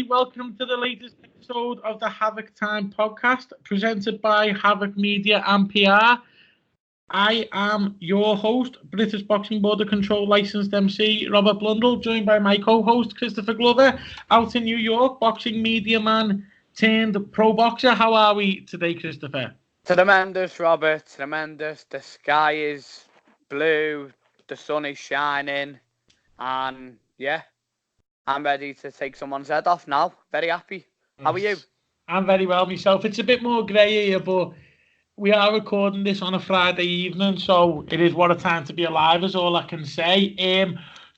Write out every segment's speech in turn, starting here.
Welcome to the latest episode of the Havoc Time Podcast, presented by Havoc Media and PR. I am your host, British Boxing Board of Control licensed MC Robert Blundell, joined by my co-host Christopher Glover, out in New York, boxing media man turned pro boxer. How are we today, Christopher? Tremendous, Robert. Tremendous. The sky is blue, the sun is shining, and yeah, I'm ready to take someone's head off now. Very happy. How are you? I'm very well myself. It's a bit more grey here, but we are recording this on a Friday evening, so it is what a time to be alive, is all I can say.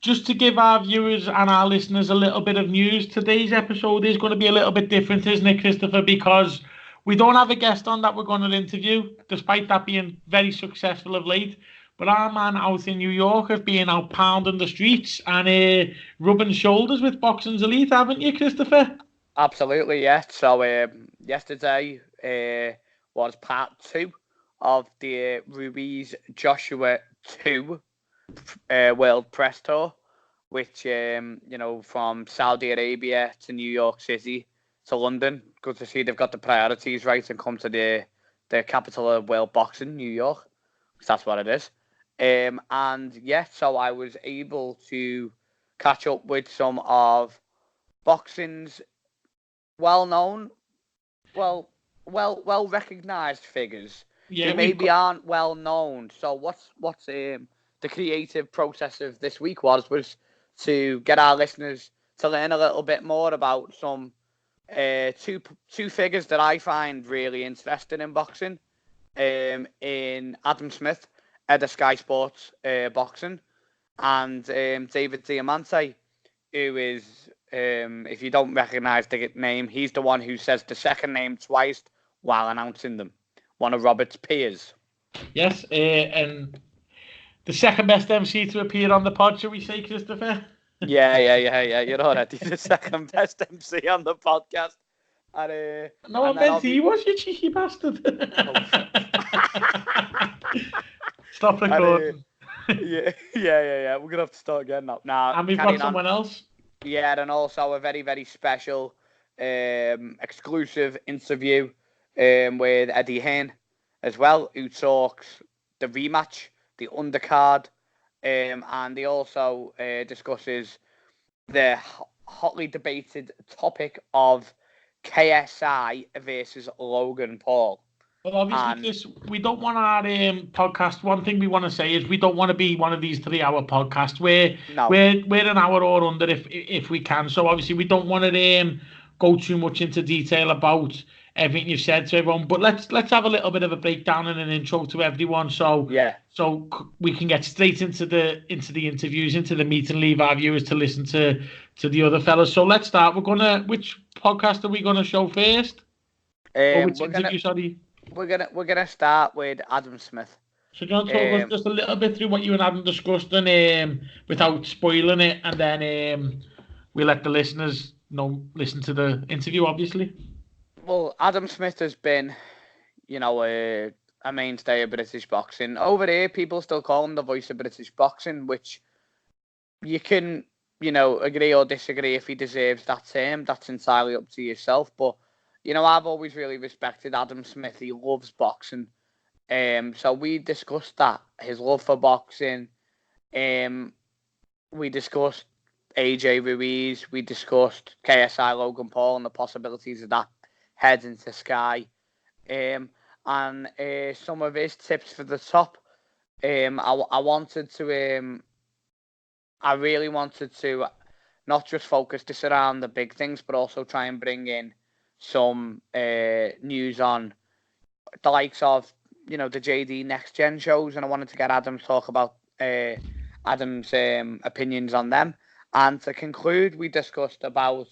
Just to give our viewers and our listeners a little bit of news, today's episode is going to be a little bit different, isn't it, Christopher? Because we don't have a guest on that we're going to interview, despite that being very successful of late. But our man out in New York has been out pounding the streets and rubbing shoulders with boxing's elite, haven't you, Christopher? Absolutely, yeah. So yesterday was part 2 of the Ruiz Joshua 2 World Press Tour, which, from Saudi Arabia to New York City to London. Good to see they've got the priorities right and come to the capital of world boxing, New York. That's what it is. So I was able to catch up with some of boxing's well-known, well-recognized figures who maybe aren't well-known. So what's the creative process of this week was to get our listeners to learn a little bit more about some two figures that I find really interesting in boxing, in Adam Smith, head of Sky Sports Boxing, and David Diamanté, who is, if you don't recognise the name, he's the one who says the second name twice while announcing them. One of Robert's peers. Yes, and the second best MC to appear on the pod, shall we say, Christopher? Yeah. You're already the second best MC on the podcast. And, no, I meant he was, you cheeky bastard. Stop recording. Yeah. We're going to have to start again now. And we've got someone else. Yeah, and also a very, very special exclusive interview with Eddie Hearn as well, who talks the rematch, the undercard, and he also discusses the hotly debated topic of KSI versus Logan Paul. Well, obviously, we don't want our podcast. One thing we want to say is we don't want to be one of these 3-hour podcasts. We're an hour or under if we can. So obviously, we don't want to go too much into detail about everything you've said to everyone. But let's have a little bit of a breakdown and an intro to everyone. So we can get straight into the interviews, into the meet, and leave our viewers to listen to the other fellas. So let's start. Which podcast are we gonna show first? We're gonna start with Adam Smith. So do you want to talk us just a little bit through what you and Adam discussed, and without spoiling it, and then we'll let the listeners listen to the interview, obviously. Well, Adam Smith has been, a mainstay of British boxing. Over here, people still call him the voice of British boxing, which you can, agree or disagree if he deserves that term. That's entirely up to yourself. But, I've always really respected Adam Smith. He loves boxing. So we discussed that, his love for boxing. We discussed AJ Ruiz. We discussed KSI Logan Paul and the possibilities of that head into Sky, and some of his tips for the top. I really wanted to not just focus this around the big things, but also try and bring in some news on the likes of the JD Next Gen shows, and I wanted to get Adam to talk about Adam's opinions on them. And to conclude, we discussed about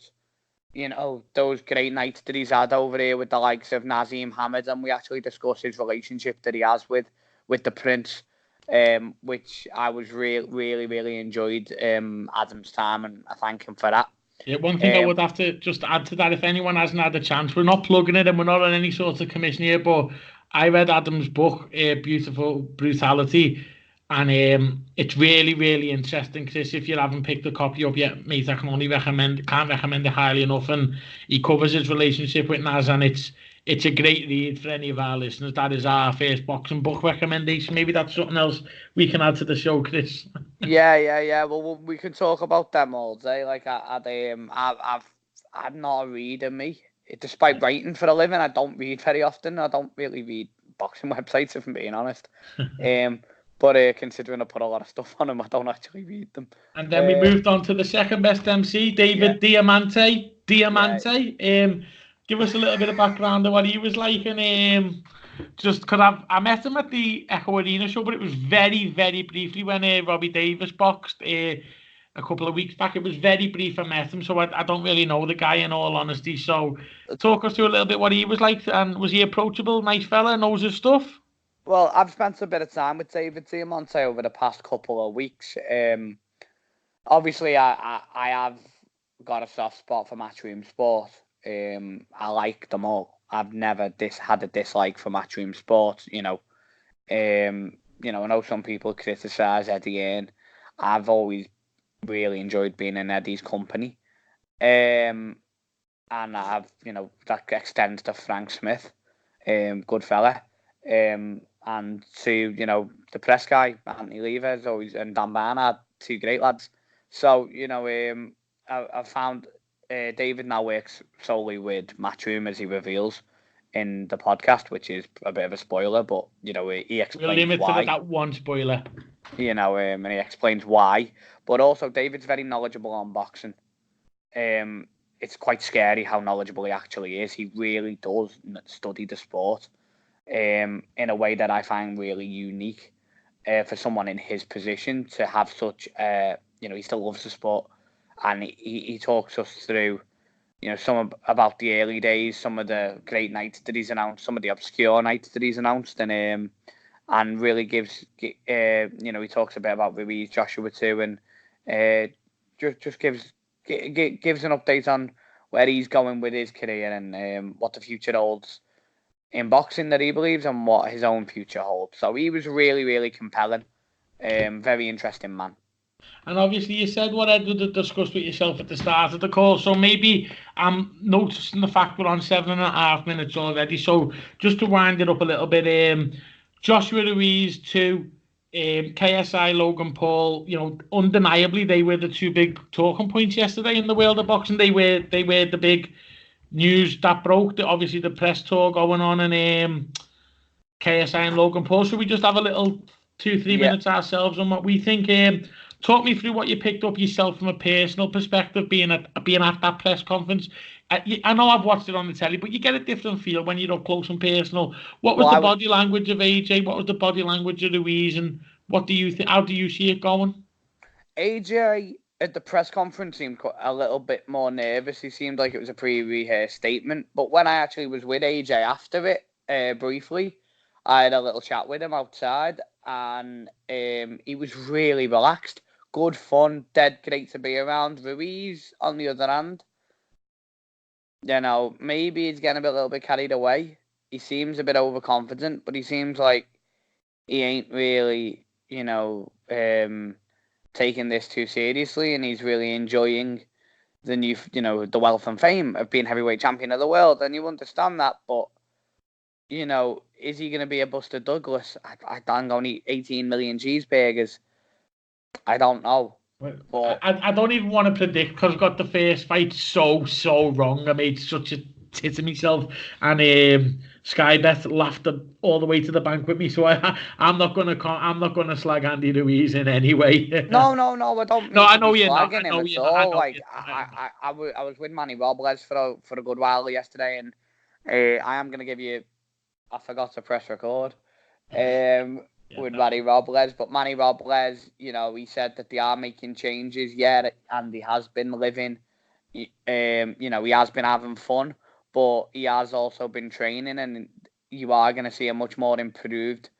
those great nights that he's had over here with the likes of Naseem Hamed, and we actually discussed his relationship that he has with the Prince, which I was really enjoyed Adam's time, and I thank him for that. Yeah, one thing I would have to just add to that, if anyone hasn't had a chance, we're not plugging it and we're not on any sort of commission here, but I read Adam's book, Beautiful Brutality, And it's really, really interesting, Chris. If you haven't picked a copy up yet, mate, I can't recommend it highly enough. And he covers his relationship with Nas, and it's a great read for any of our listeners. That is our first boxing book recommendation. Maybe that's something else we can add to the show, Chris. Yeah. Well, we can talk about them all day. Like I'm not a reader, me. Despite writing for a living, I don't read very often. I don't really read boxing websites, if I'm being honest. But considering I put a lot of stuff on them, I don't actually read them. And then we moved on to the second best MC, David Diamanté. Give us a little bit of background of what he was like, and just because I met him at the Echo Arena show, but it was very, very briefly when Robbie Davis boxed a couple of weeks back. It was very brief I met him, so I don't really know the guy, in all honesty. So talk us through a little bit what he was like, and was he approachable, nice fella, knows his stuff? Well, I've spent a bit of time with David Diamanté over the past couple of weeks. Obviously, I have got a soft spot for matchroom sport. I like them all. I've never had a dislike for matchroom sport. I know some people criticise Eddie Hearn. I've always really enjoyed being in Eddie's company. And that extends to Frank Smith, good fella. And to, the press guy, Anthony Lever, and Dan Barnard, two great lads. So, I found David now works solely with Matchroom, as he reveals in the podcast, which is a bit of a spoiler, but, he explains why. We'll limit to that one spoiler. And he explains why. But also, David's very knowledgeable on boxing. It's quite scary how knowledgeable he actually is. He really does study the sport. In a way that I find really unique for someone in his position to have such, he still loves the sport, and he talks us through, about the early days, some of the great nights that he's announced, some of the obscure nights that he's announced, and really gives, he talks a bit about Ruiz Joshua too, and just gives an update on where he's going with his career and what the future holds in boxing that he believes and what his own future holds. So he was really, really compelling. Very interesting man. And obviously you said what Ed would have discussed with yourself at the start of the call, so maybe I'm noticing the fact we're on 7.5 minutes already. So just to wind it up a little bit, Joshua Ruiz 2, KSI, Logan Paul, undeniably they were the two big talking points yesterday in the world of boxing. They were the big news that broke. Obviously the press tour going on, and KSI and Logan Paul. Should we just have a little 2-3 minutes ourselves on what we think? Talk me through what you picked up yourself from a personal perspective, being at that press conference. I know I've watched it on the telly, but you get a different feel when you're up close and personal. What was the body language of AJ? What was the body language of Ruiz? And what do you think? How do you see it going? AJ at the press conference seemed a little bit more nervous. He seemed like it was a pre-rehearsed statement. But when I actually was with AJ after it, briefly, I had a little chat with him outside, and he was really relaxed. Good fun, dead great to be around. Ruiz, on the other hand, maybe he's getting a little bit carried away. He seems a bit overconfident, but he seems like he ain't really, taking this too seriously, and he's really enjoying the new, the wealth and fame of being heavyweight champion of the world, and you understand that, but, is he going to be a Buster Douglas? I don't go and eat 18 million cheeseburgers. I don't know. But I don't even want to predict, because I've got the first fight so wrong. I made such a tit of myself, and Skybet laughed all the way to the bank with me. So I'm not gonna slag Andy Ruiz in any way. No, I don't. No, I know you're not. I know you're not. Like I was with Manny Robles for a good while yesterday, and I am gonna give you. I forgot to press record. With Manny Robles, but Manny Robles, he said that they are making changes. Yeah, and he has been living. He has been having fun, but he has also been training, and you are going to see a much more improved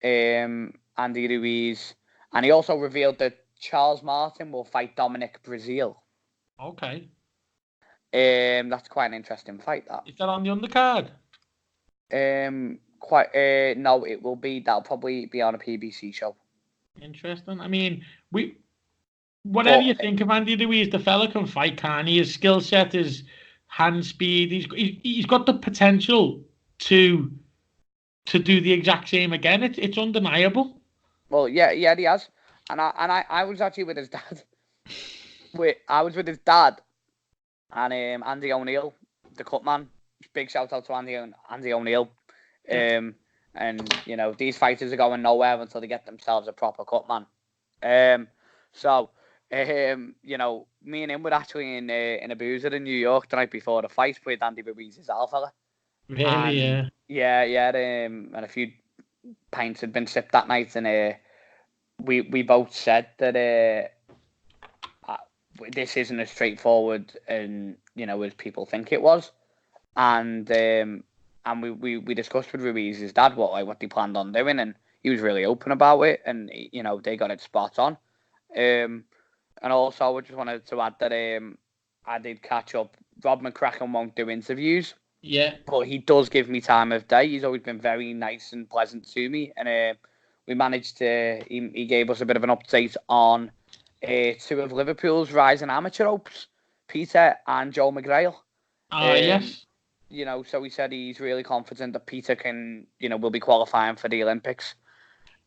Andy Ruiz. And he also revealed that Charles Martin will fight Dominic Breazeale. Okay. That's quite an interesting fight. Is that on the undercard? No, it will be. That'll probably be on a PBC show. Interesting. I mean, whatever you think of Andy Ruiz, the fella can fight, can't he? His skill set, his hand speed, he's got the potential to do the exact same again. It's undeniable. Well, yeah, he has. And I was actually with his dad. I was with his dad and Andy O'Neill, the cut man. Big shout out to Andy O'Neill. And you know, these fighters are going nowhere until they get themselves a proper cut man. You know, me and him were actually in a boozer in New York the night before the fight with Andy Ruiz's alpha. Really, and, yeah. And a few pints had been sipped that night, and we both said that this isn't as straightforward and you know as people think it was, and we discussed with Ruiz's dad what they planned on doing, and he was really open about it, and you know they got it spot on. And also, I just wanted to add that I did catch up. Rob McCracken won't do interviews. Yeah. But he does give me time of day. He's always been very nice and pleasant to me. And we managed to... He gave us a bit of an update on two of Liverpool's rising amateur hopes, Peter and Joe McGrail. Yes. You know, so he said he's really confident that Peter will be qualifying for the Olympics.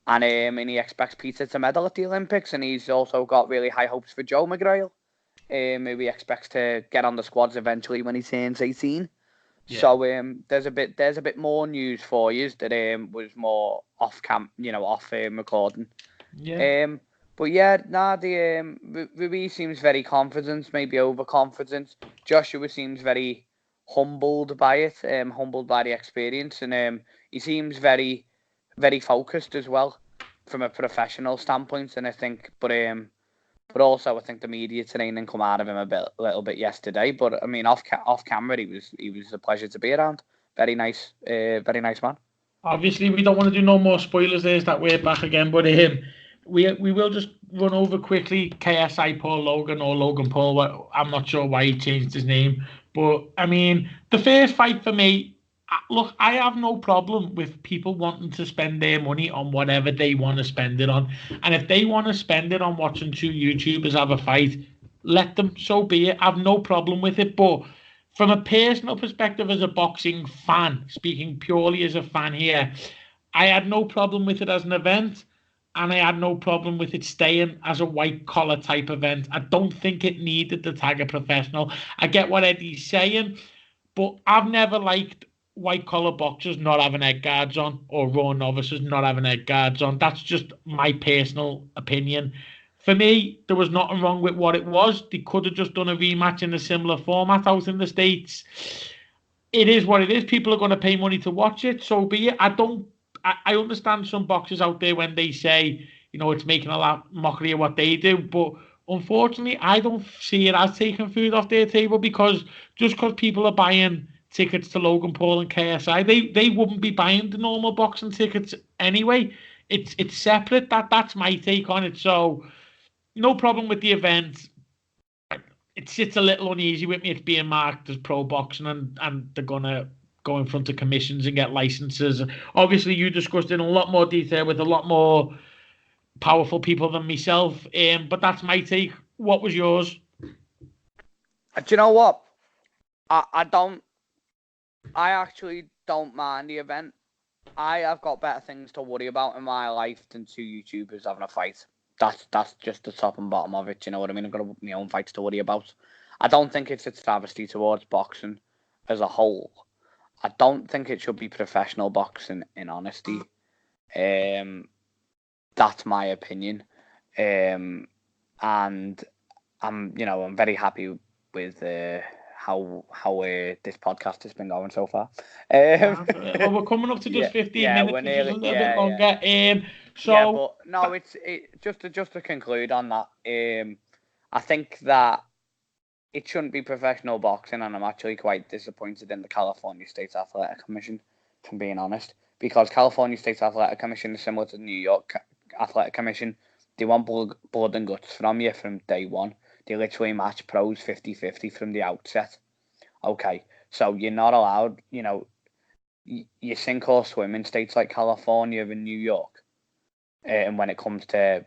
And he expects Peter to medal at the Olympics, and he's also got really high hopes for Joe McGrail. He expects to get on the squads eventually when he turns 18. Yeah. So there's a bit more news for you that was more off recording. Yeah. But yeah, the Ruiz seems very confident, maybe overconfident. Joshua seems very humbled by it, humbled by the experience, and he seems very, very focused as well from a professional standpoint. And I think, but also I think the media training come out of him a little bit yesterday. But I mean, off camera, he was a pleasure to be around. Very nice man. Obviously, we don't want to do no more spoilers. There's that way back again, but we will just run over quickly. KSI Paul Logan or Logan Paul. I'm not sure why he changed his name, but I mean, the first fight for me. Look, I have no problem with people wanting to spend their money on whatever they want to spend it on. And if they want to spend it on watching two YouTubers have a fight, let them, so be it. I have no problem with it. But from a personal perspective as a boxing fan, speaking purely as a fan here, I had no problem with it as an event. And I had no problem with it staying as a white-collar type event. I don't think it needed the tag of professional. I get what Eddie's saying, but I've never liked white-collar boxers not having head guards on or raw novices not having head guards on. That's just my personal opinion. For me, there was nothing wrong with what it was. They could have just done a rematch in a similar format out in the States. It is what it is. People are going to pay money to watch it, so be it. I understand some boxers out there when they say, you know, it's making a lot mockery of what they do, but unfortunately, I don't see it as taking food off their table, because just because people are buying tickets to Logan Paul and KSI, they wouldn't be buying the normal boxing tickets anyway. It's separate. That's my take on it. So no problem with the event. It sits a little uneasy with me. It's being marked as pro boxing, and they're gonna go in front of commissions and get licenses. Obviously, you discussed it in a lot more detail with a lot more powerful people than myself. But that's my take. What was yours? Do you know what? I actually don't mind the event. I have got better things to worry about in my life than two YouTubers having a fight. That's just the top and bottom of it. You know what I mean? I've got my own fights to worry about. I don't think it's a travesty towards boxing as a whole. I don't think it should be professional boxing, in honesty. That's my opinion. And I'm very happy with how this podcast has been going so far. Well, we're coming up to just 15 minutes, which is a little bit longer. But no, just to conclude on that. I think that it shouldn't be professional boxing, and I'm actually quite disappointed in the California State Athletic Commission, if I'm being honest, because California State Athletic Commission is similar to the New York Athletic Commission. They want blood and guts from you from day one. They literally match pros 50-50 from the outset. Okay, so you're not allowed, you sink or swim in states like California and New York. and when it comes to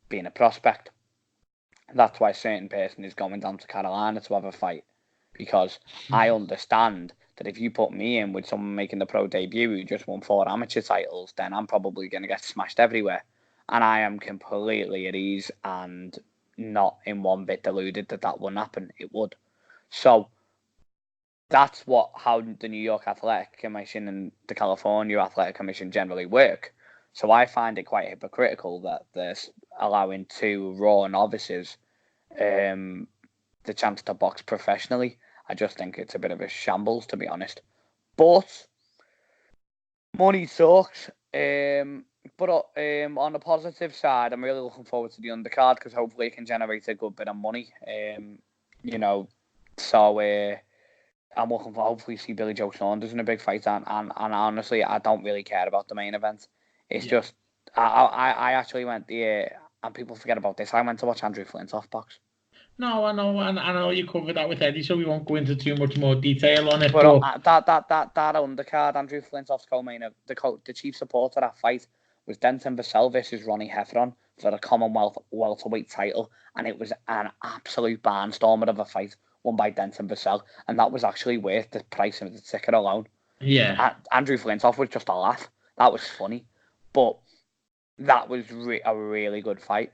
being a prospect. That's why a certain person is going down to Carolina to have a fight, because I understand that if you put me in with someone making the pro debut who just won 4 amateur titles, then I'm probably going to get smashed everywhere. And I am completely at ease and not in one bit deluded that wouldn't happen. It would. So that's how the New York Athletic Commission and the California Athletic Commission generally work. So I find it quite hypocritical that they're allowing 2 raw novices the chance to box professionally. I just think it's a bit of a shambles, to be honest. But money talks. But on the positive side, I'm really looking forward to the undercard, because hopefully it can generate a good bit of money. So I'm looking for hopefully see Billy Joe Saunders in a big fight, and honestly, I don't really care about the main event. It's just I actually went and people forget about this. I went to watch Andrew Flintoff box. No, I know, and I know you covered that with Eddie, so we won't go into too much more detail on it. But that undercard, Andrew Flintoff's co-main, the chief supporter of that fight was Denton Vassell versus Ronnie Heffron for the Commonwealth welterweight title, and it was an absolute barnstormer of a fight, won by Denton Vassell, and that was actually worth the price of the ticket alone. Yeah, Andrew Flintoff was just a laugh. That was funny, but that was a really good fight.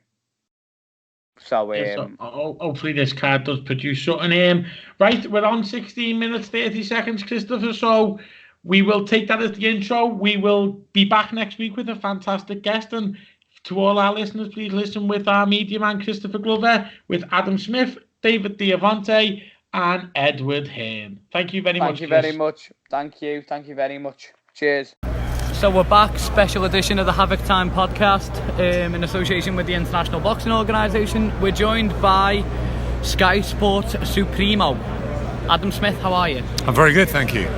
So, hopefully this card does produce something. Right, we're on 16 minutes 30 seconds, Christopher. So we will take that as the intro. We will be back next week with a fantastic guest, and to all our listeners, please listen with our media man Christopher Glover, with Adam Smith, David Diamanté, and Edward Hearn. Thank you very much. Thank you very much. Thank you very much. Cheers. So we're back, special edition of the Havoc Time Podcast, in association with the International Boxing Organisation. We're joined by Sky Sports Supremo. Adam Smith, how are you? I'm very good, thank you.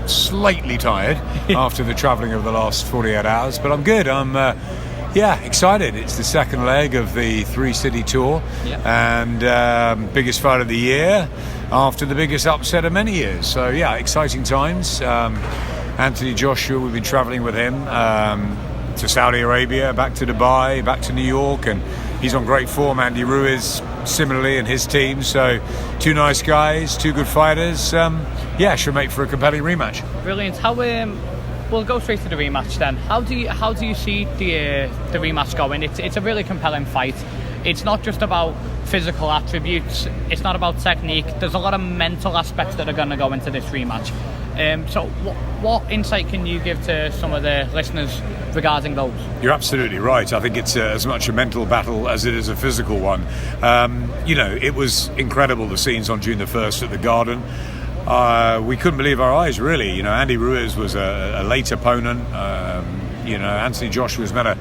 Slightly tired after the travelling of the last 48 hours, but I'm good. I'm excited. It's the second leg of the 3-city tour, and biggest fight of the year after the biggest upset of many years. So exciting times. Anthony Joshua, we've been travelling with him to Saudi Arabia, back to Dubai, back to New York, and he's on great form. Andy Ruiz similarly, and his team. So 2 nice guys, 2 good fighters. Should make for a compelling rematch. Brilliant. How we'll go straight to the rematch then. How do you see the rematch going? It's a really compelling fight. It's not just about physical attributes. It's not about technique. There's a lot of mental aspects that are going to go into this rematch. So what insight can you give to some of the listeners regarding those? You're absolutely right. I think it's as much a mental battle as it is a physical one. It was incredible, the scenes on June the 1st at the Garden. We couldn't believe our eyes, really. Andy Ruiz was a late opponent. Anthony Joshua was meant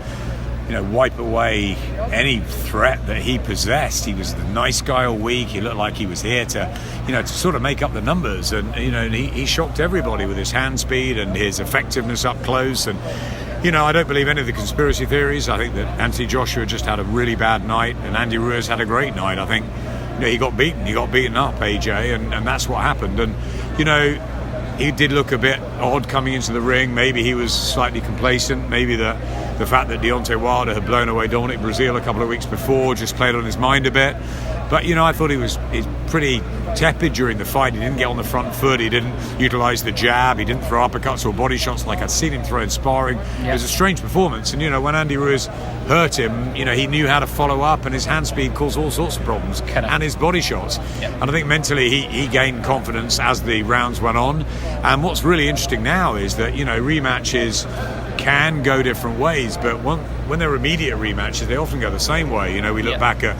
to wipe away any threat that he possessed. He was the nice guy all week. He looked like he was here to sort of make up the numbers. And, he shocked everybody with his hand speed and his effectiveness up close. And, I don't believe any of the conspiracy theories. I think that Anthony Joshua just had a really bad night and Andy Ruiz had a great night. I think, he got beaten up, AJ, and that's what happened. And, he did look a bit odd coming into the ring. Maybe he was slightly complacent. Maybe the fact that Deontay Wilder had blown away Dominic Breazeale a couple of weeks before just played on his mind a bit. But, I thought he's pretty tepid during the fight. He didn't get on the front foot. He didn't utilise the jab. He didn't throw uppercuts or body shots like I'd seen him throw in sparring. It was a strange performance. And, when Andy Ruiz hurt him, he knew how to follow up, and his hand speed caused all sorts of problems, and his body shots. And I think mentally he gained confidence as the rounds went on. And what's really interesting now is that, rematches can go different ways, but when they're immediate rematches, they often go the same way. We look back at,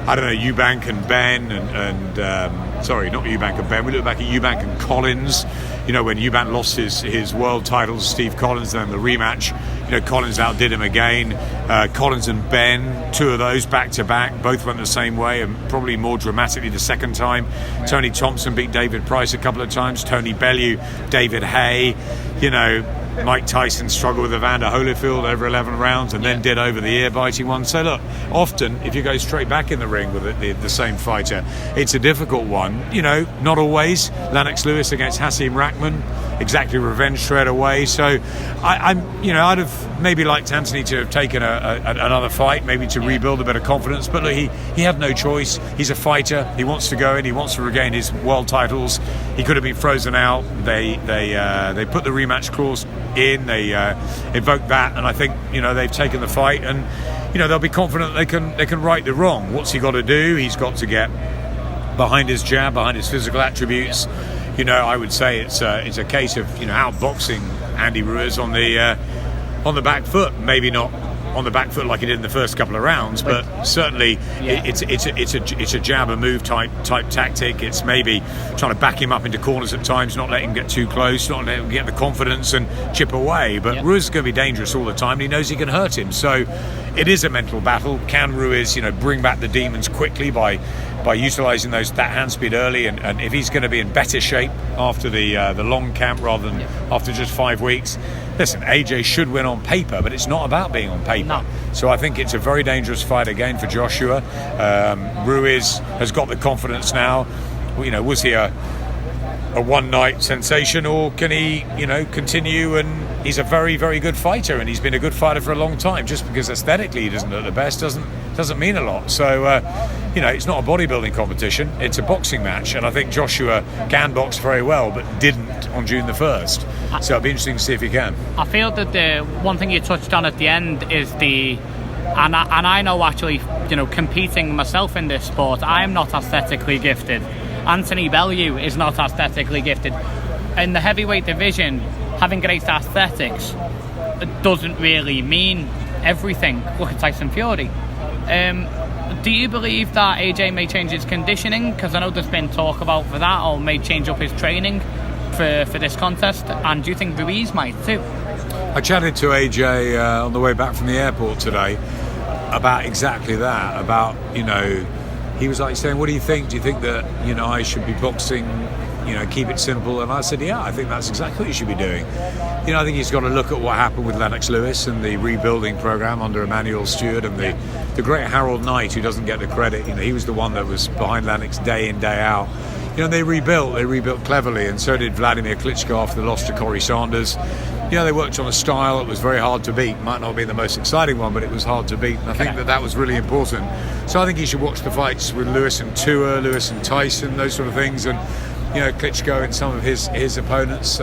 Eubank and Ben, sorry, not Eubank and Ben. We look back at Eubank and Collins. When Eubank lost his world titles to Steve Collins, then the rematch, Collins outdid him again. Collins and Ben, 2 of those back to back, both went the same way, and probably more dramatically the second time. Tony Thompson beat David Price a couple of times. Tony Bellew, David Hay. Mike Tyson struggled with Evander Holyfield over 11 rounds and then did over the ear-biting one. So look, often if you go straight back in the ring with the same fighter, it's a difficult one. Not always. Lennox Lewis against Hasim Rahman, exactly revenge straight away. So I'd have maybe liked Anthony to have taken another fight, maybe to rebuild a bit of confidence. But look, he had no choice. He's a fighter. He wants to go in. He wants to regain his world titles. He could have been frozen out. They put the rematch clause in. They invoked that, and I think they've taken the fight, and they'll be confident they can right the wrong. What's he got to do? He's got to get behind his jab, behind his physical attributes. I would say it's a case of outboxing Andy Ruiz on the back foot. Maybe not on the back foot like he did in the first couple of rounds, but certainly it's a jab and move type tactic. It's maybe trying to back him up into corners at times, not letting him get too close, not letting him get the confidence and chip away. But Ruiz is going to be dangerous all the time, and he knows he can hurt him. So it is a mental battle. Can Ruiz, bring back the demons quickly by utilising that hand speed early, and if he's going to be in better shape after the long camp rather than after just 5 weeks. Listen, AJ should win on paper, but it's not about being on paper. No. So I think it's a very dangerous fight again for Joshua. Ruiz has got the confidence now. Was he a one-night sensation, or can he, continue? And he's a very, very good fighter, and he's been a good fighter for a long time. Just because aesthetically he doesn't look the best doesn't mean a lot. So, it's not a bodybuilding competition. It's a boxing match, and I think Joshua can box very well, but didn't on June the 1st. So it'll be interesting to see if he can. I feel that the one thing you touched on at the end is and I know actually, competing myself in this sport, I am not aesthetically gifted. Anthony Bellew is not aesthetically gifted. In the heavyweight division, having great aesthetics doesn't really mean everything. Look at Tyson Fury. Do you believe that AJ may change his conditioning? Because I know there's been talk about for that, or may change up his training for this contest. And do you think Ruiz might too? I chatted to AJ on the way back from the airport today about exactly that. About, he was like saying, what do you think? Do you think that, I should be boxing, keep it simple? And I said, yeah, I think that's exactly what you should be doing. I think he's got to look at what happened with Lennox Lewis and the rebuilding program under Emmanuel Stewart, and the great Harold Knight, who doesn't get the credit. He was the one that was behind Lennox day in, day out. They rebuilt cleverly, and so did Vladimir Klitschko after the loss to Corey Sanders. They worked on a style that was very hard to beat. Might not be the most exciting one, but it was hard to beat. And I think that was really important. So I think he should watch the fights with Lewis and Tua, Lewis and Tyson, those sort of things, and Klitschko and some of his opponents.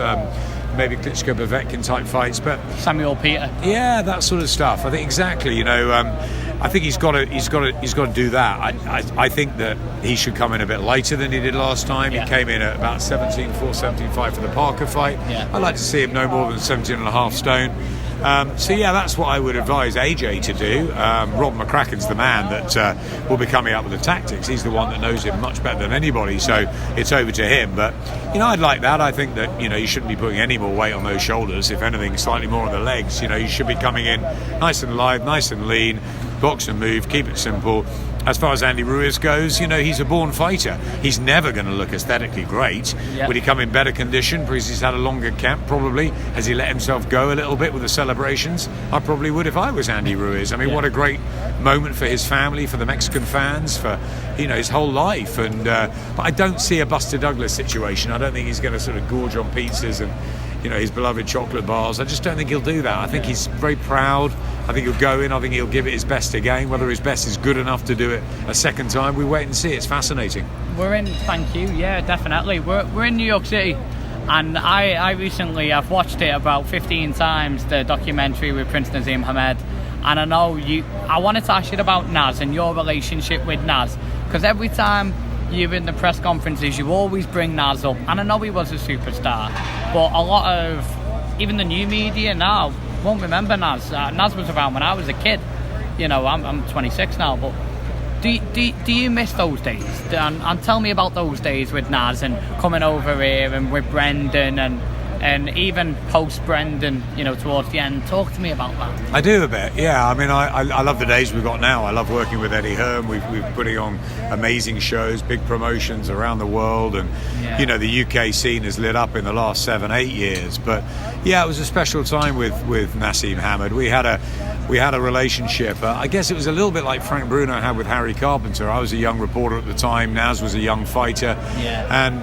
Maybe Klitschko Povetkin type fights, but Samuel Peter. Yeah, that sort of stuff. I think exactly. I think he's got to do that. I think that he should come in a bit lighter than he did last time. He came in at about 17.4, 17.5 for the Parker fight. I'd like to see him no more than 17.5 stone. That's what I would advise AJ to do. Rob McCracken's the man that will be coming up with the tactics. He's the one that knows him much better than anybody, so it's over to him. But I'd like that. I think that you shouldn't be putting any more weight on those shoulders. If anything, slightly more on the legs. You should be coming in nice and live, nice and lean, box and move, keep it simple. As far as Andy Ruiz goes, he's a born fighter. He's never going to look aesthetically great. Would he come in better condition because he's had a longer camp? Probably. Has he let himself go a little bit with the celebrations? I probably would if I was Andy Ruiz. I mean, what a great moment for his family, for the Mexican fans, for his whole life. And but I don't see a Buster Douglas situation. I don't think he's going to sort of gorge on pizzas and his beloved chocolate bars. I just don't think he'll do that. I think he's very proud. I think he'll go in. I think he'll give it his best again. Whether his best is good enough to do it a second time, we wait and see. It's fascinating. Thank you. Yeah, definitely. We're in New York City, and I recently I've watched it about 15 times, the documentary with Prince Naseem Hamed, and I know I wanted to ask you about Nas and your relationship with Nas, because every time you're in the press conferences, you always bring Nas up, and I know he was a superstar, but a lot of even the new media now won't remember Nas. Nas was around when I was a kid. I'm 26 now, but do you miss those days? And tell me about those days with Nas and coming over here and with Brendan and even post Brendan, towards the end. Talk to me about that. I do a bit, yeah. I mean, I love the days we've got now. I love working with Eddie Hearn. We've putting on amazing shows, big promotions around the world, and the UK scene has lit up in the last 7-8 years. But yeah, it was a special time with Naseem Hamed. We had a we had a relationship. I guess it was a little bit like Frank Bruno had with Harry Carpenter. I was a young reporter at the time. Naz was a young fighter. And,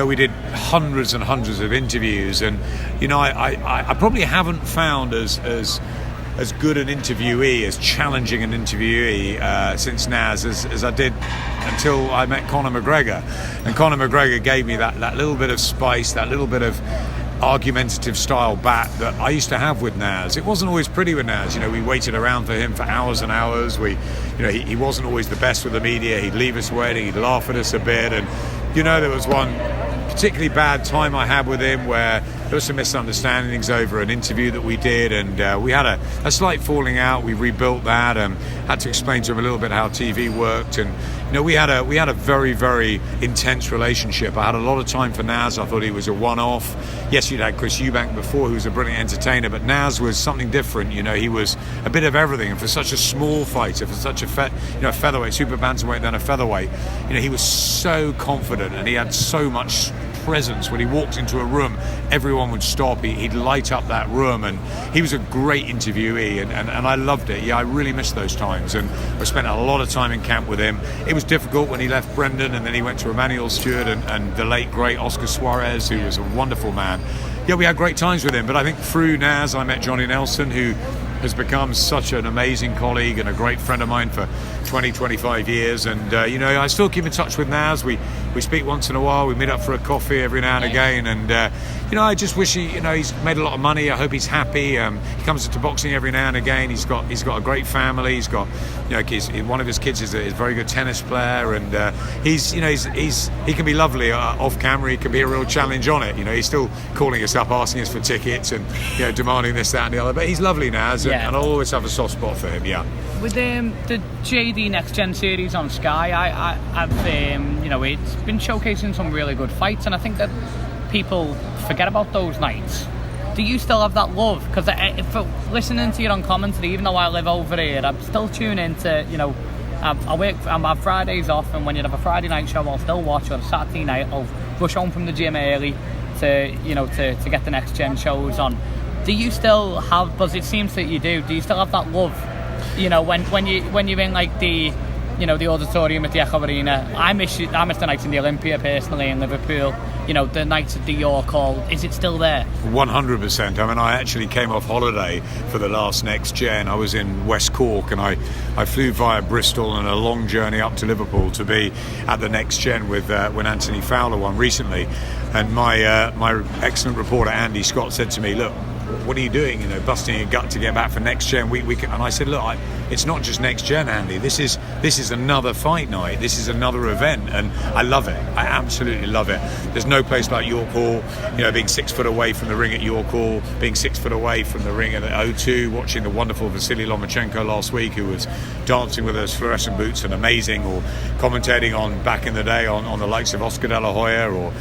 we did hundreds and hundreds of interviews. And, I probably haven't found as good an interviewee, as challenging an interviewee since Naz as I did until I met Conor McGregor. And Conor McGregor gave me that little bit of spice, that little bit of argumentative style bat that I used to have with Naz. It wasn't always pretty with Naz. We waited around for him for hours and hours. He wasn't always the best with the media. He'd leave us waiting. He'd laugh at us a bit. And there was one particularly bad time I had with him where there was some misunderstandings over an interview that we did, and we had a slight falling out. We rebuilt that and had to explain to him a little bit how TV worked, and we had a very, very intense relationship. I had a lot of time for Naz. I thought he was a one-off. Yes, you'd had Chris Eubank before, who was a brilliant entertainer, but Naz was something different. He was a bit of everything, and for such a small fighter, for such a featherweight, super bantamweight, then a featherweight, he was so confident, and he had so much presence. When he walked into a room, everyone would stop. He'd light up that room, and he was a great interviewee, and I loved it. I really missed those times, and I spent a lot of time in camp with him. It was difficult when he left Brendan, and then he went to Emmanuel Stewart and the late great Oscar Suarez, who was a wonderful man. We had great times with him, but I think through Naz I met Johnny Nelson, who has become such an amazing colleague and a great friend of mine for 20-25 years, and I still keep in touch with Naz. We speak once in a while. We meet up for a coffee every now and again, and I just wish he's made a lot of money. I hope he's happy. He comes into boxing every now and again. He's got a great family. He's got one of his kids is a very good tennis player, and he can be lovely off camera. He can be a real challenge on it. He's still calling us up, asking us for tickets, and demanding this, that, and the other. But he's lovely, Naz, and I'll always have a soft spot for him. Yeah. With the JD Next Gen series on Sky, I've it's been showcasing some really good fights, and I think that people forget about those nights. Do you still have that love? Because listening to you on commentary, even though I live over here, I'm still tuning into, I have Fridays off, and when you have a Friday night show, I'll still watch, or a Saturday night, I'll rush home from the gym early to get the Next Gen shows on. Do you still have, because it seems that you do you still have that love? When you're in like the auditorium at the Echo Arena. I miss the nights in the Olympia personally in Liverpool. The nights at the York Hall. Is it still there? 100%. I mean, I actually came off holiday for the last Next Gen. I was in West Cork, and I flew via Bristol and a long journey up to Liverpool to be at the Next Gen with when Anthony Fowler won recently. And my excellent reporter Andy Scott said to me, "Look, what are you doing? Busting your gut to get back for Next Gen. We can." And I said, "Look, it's not just Next Gen, Andy. This is another fight night. This is another event, and I love it. I absolutely love it. There's no place like York Hall. Being 6 foot away from the ring at York Hall, being 6 foot away from the ring at O2, watching the wonderful Vasily Lomachenko last week, who was dancing with those fluorescent boots and amazing, or commentating on back in the day on the likes of Oscar De La Hoya, or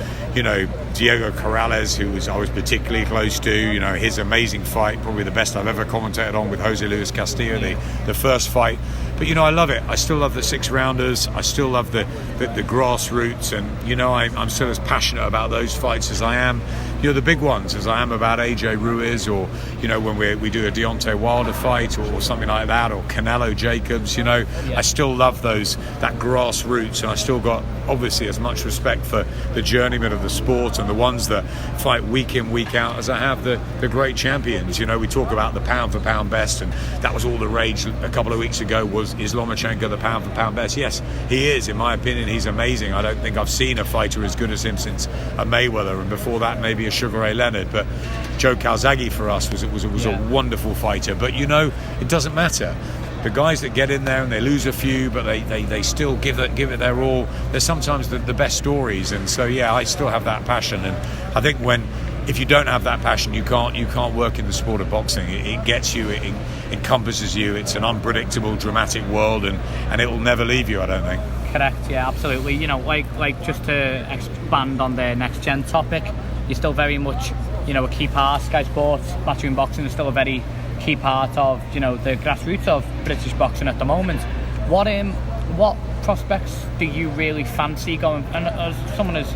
Diego Corrales, I was particularly close to. His amazing fight, probably the best I've ever commentated on with Jose Luis Castillo, the first fight. But I love it. I still love the 6-rounders. I still love the grassroots, and I'm still as passionate about those fights as I am the big ones, as I am about AJ Ruiz, or when we do a Deontay Wilder fight, or something like that, or Canelo Jacobs. I still love that grassroots, and I still got obviously as much respect for the journeymen of the sport and the ones that fight week in, week out, as I have the great champions. We talk about the pound for pound best, and that was all the rage a couple of weeks ago. Is Lomachenko the pound for pound best? Yes, he is. In my opinion, he's amazing. I don't think I've seen a fighter as good as him since a Mayweather, and before that maybe a Sugar Ray Leonard. But Joe Calzaghe for us was a wonderful fighter. But it doesn't matter. The guys that get in there and they lose a few, but they still give it their all. They're sometimes the best stories. And so I still have that passion. And I think if you don't have that passion, you can't work in the sport of boxing. It gets you, it encompasses you. It's an unpredictable, dramatic world, and it will never leave you, I don't think. Correct, yeah, absolutely. Like just to expand on the Next Gen topic, you're still very much, a key part. Sky Sports, Matchroom Boxing is still a very key part of, the grassroots of British boxing at the moment. What prospects do you really fancy going? And as someone who's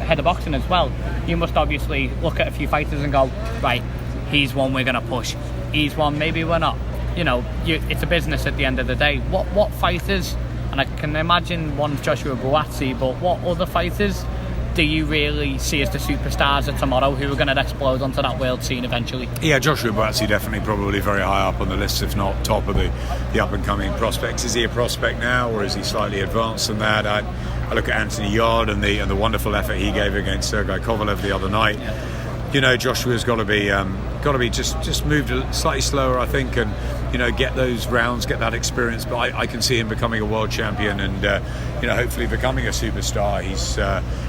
head of boxing as well, you must obviously look at a few fighters and go, right, he's one we're going to push. He's one maybe we're not. it's a business at the end of the day. What fighters, and I can imagine one's Joshua Buatsi, but what other fighters do you really see as the superstars of tomorrow who are going to explode onto that world scene eventually? Yeah, Joshua Buatsi definitely probably very high up on the list, if not top of the up-and-coming prospects. Is he a prospect now, or is he slightly advanced than that? I look at Anthony Yard and the wonderful effort he gave against Sergei Kovalev the other night. Yeah. Joshua's got to be just moved slightly slower, I think, and get those rounds, get that experience. But I can see him becoming a world champion and hopefully becoming a superstar.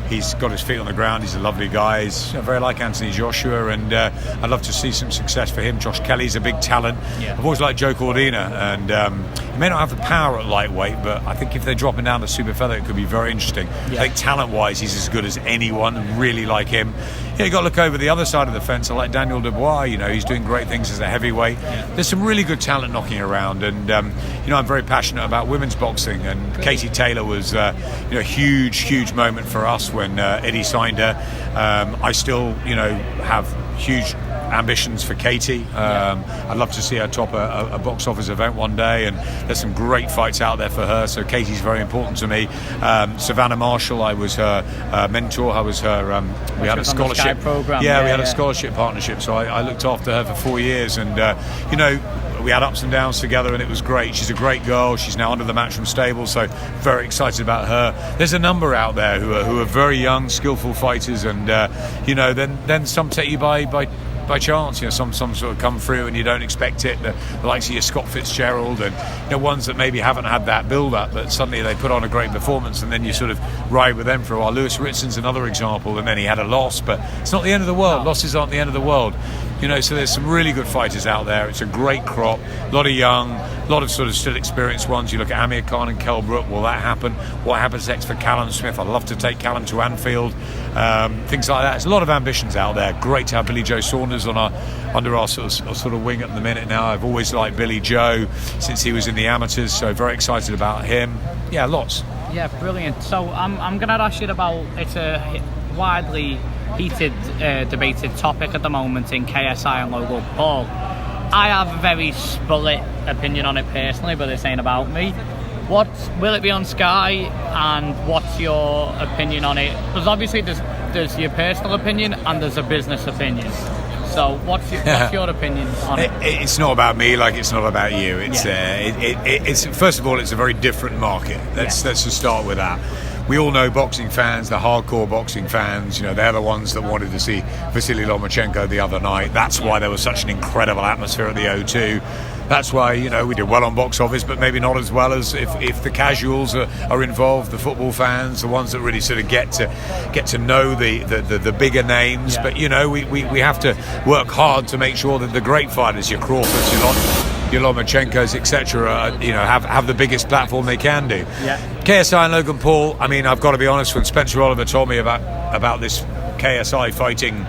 He's got his feet on the ground. He's a lovely guy. He's very like Anthony Joshua, and I'd love to see some success for him. Josh Kelly's a big talent. Yeah. I've always liked Joe Cordina, and he may not have the power at lightweight, but I think if they're dropping down to super feather, it could be very interesting. Yeah. I think talent-wise, he's as good as anyone. Really like him. You got to look over the other side of the fence. I like Daniel Dubois. He's doing great things as a heavyweight. Yeah. There's some really good talent knocking around, and I'm very passionate about women's boxing. And Katie Taylor was a huge moment for us when Eddie signed her. I still have huge ambitions for Katie. I'd love to see her top a box office event one day, and there's some great fights out there for her, so Katie's very important to me. Savannah Marshall, I was her mentor. I was her we had a scholarship program. We had a scholarship partnership, so I looked after her for 4 years, and we had ups and downs together, and it was great. She's a great girl. She's now under the Matchroom stable, so very excited about her. There's a number out there who are very young, skillful fighters, and then some take you by chance. Some sort of come through and you don't expect it. The likes of your Scott Fitzgerald and ones that maybe haven't had that build up, but suddenly they put on a great performance, and then you sort of ride with them for a while. Lewis Ritson's another example, and then he had a loss, but it's not the end of the world. Losses aren't the end of the world. So there's some really good fighters out there. It's a great crop, a lot of young, a lot of sort of still experienced ones. You look at Amir Khan and Kell Brook. Will that happen? What happens next for Callum Smith? I'd love to take Callum to Anfield. Things like that. There's a lot of ambitions out there. Great to have Billy Joe Saunders under our sort of wing at the minute now. I've always liked Billy Joe since he was in the amateurs, so very excited about him. Yeah, lots. Yeah, brilliant. So I'm going to ask you about, it's a widely heated, debated topic at the moment in KSI and Logan Paul. I have a very split opinion on it personally, but this ain't about me. What will it be on Sky, and what's your opinion on it? Because obviously there's your personal opinion and there's a business opinion. So what's your opinion on it? It's not about me, like it's not about you. It's first of all, it's a very different market. Let's just start with that. We all know boxing fans, the hardcore boxing fans, they're the ones that wanted to see Vasily Lomachenko the other night. That's why there was such an incredible atmosphere at the O2. That's why, we did well on box office, but maybe not as well as if the casuals are involved, the football fans, the ones that really sort of get to know the bigger names. Yeah. But, we have to work hard to make sure that the great fighters, your Crawfords, your Lomachenkos, etc., have the biggest platform they can do. Yeah. KSI and Logan Paul, I've got to be honest, when Spencer Oliver told me about this KSI fighting,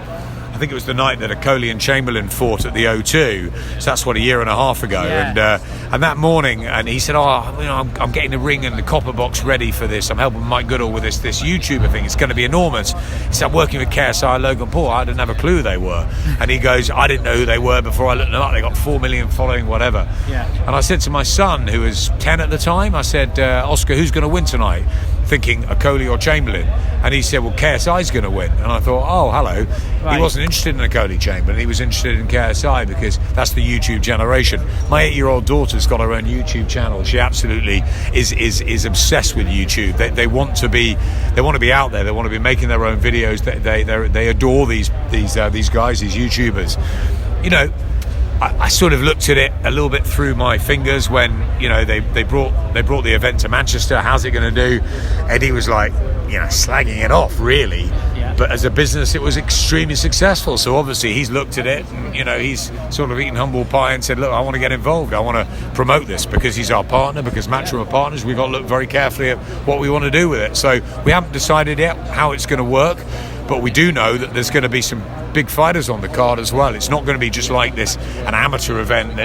I think it was the night that Coley and Chamberlain fought at the O2, so that's a year and a half ago. Yeah. And that morning, and he said, I'm getting the ring and the copper box ready for this. I'm helping Mike Goodall with this YouTuber thing. It's going to be enormous. He said, I'm working with KSI and Logan Paul. I didn't have a clue who they were. And he goes, I didn't know who they were before I looked them up. They got 4 million following, whatever. Yeah. And I said to my son, who was 10 at the time, I said, Oscar, who's going to win tonight? Thinking a Coley or Chamberlain. And he said, well, KSI's going to win. And I thought, oh, hello. Right. He wasn't interested in a Coley Chamberlain. He was interested in KSI because that's the YouTube generation. My 8-year-old daughter's got her own YouTube channel. She absolutely is obsessed with YouTube. They want to be out there. They want to be making their own videos. They adore these guys, these YouTubers. I sort of looked at it a little bit through my fingers when they brought the event to Manchester. How's it going to do? Eddie was like slagging it off, really. Yeah. But as a business, it was extremely successful. So obviously he's looked at it and he's sort of eaten humble pie and said, look, I want to get involved. I want to promote this because he's our partner, because Matchroom are partners. We've got to look very carefully at what we want to do with it. So we haven't decided yet how it's going to work, but we do know that there's going to be some big fighters on the card as well. It's not going to be just like this, an amateur event. The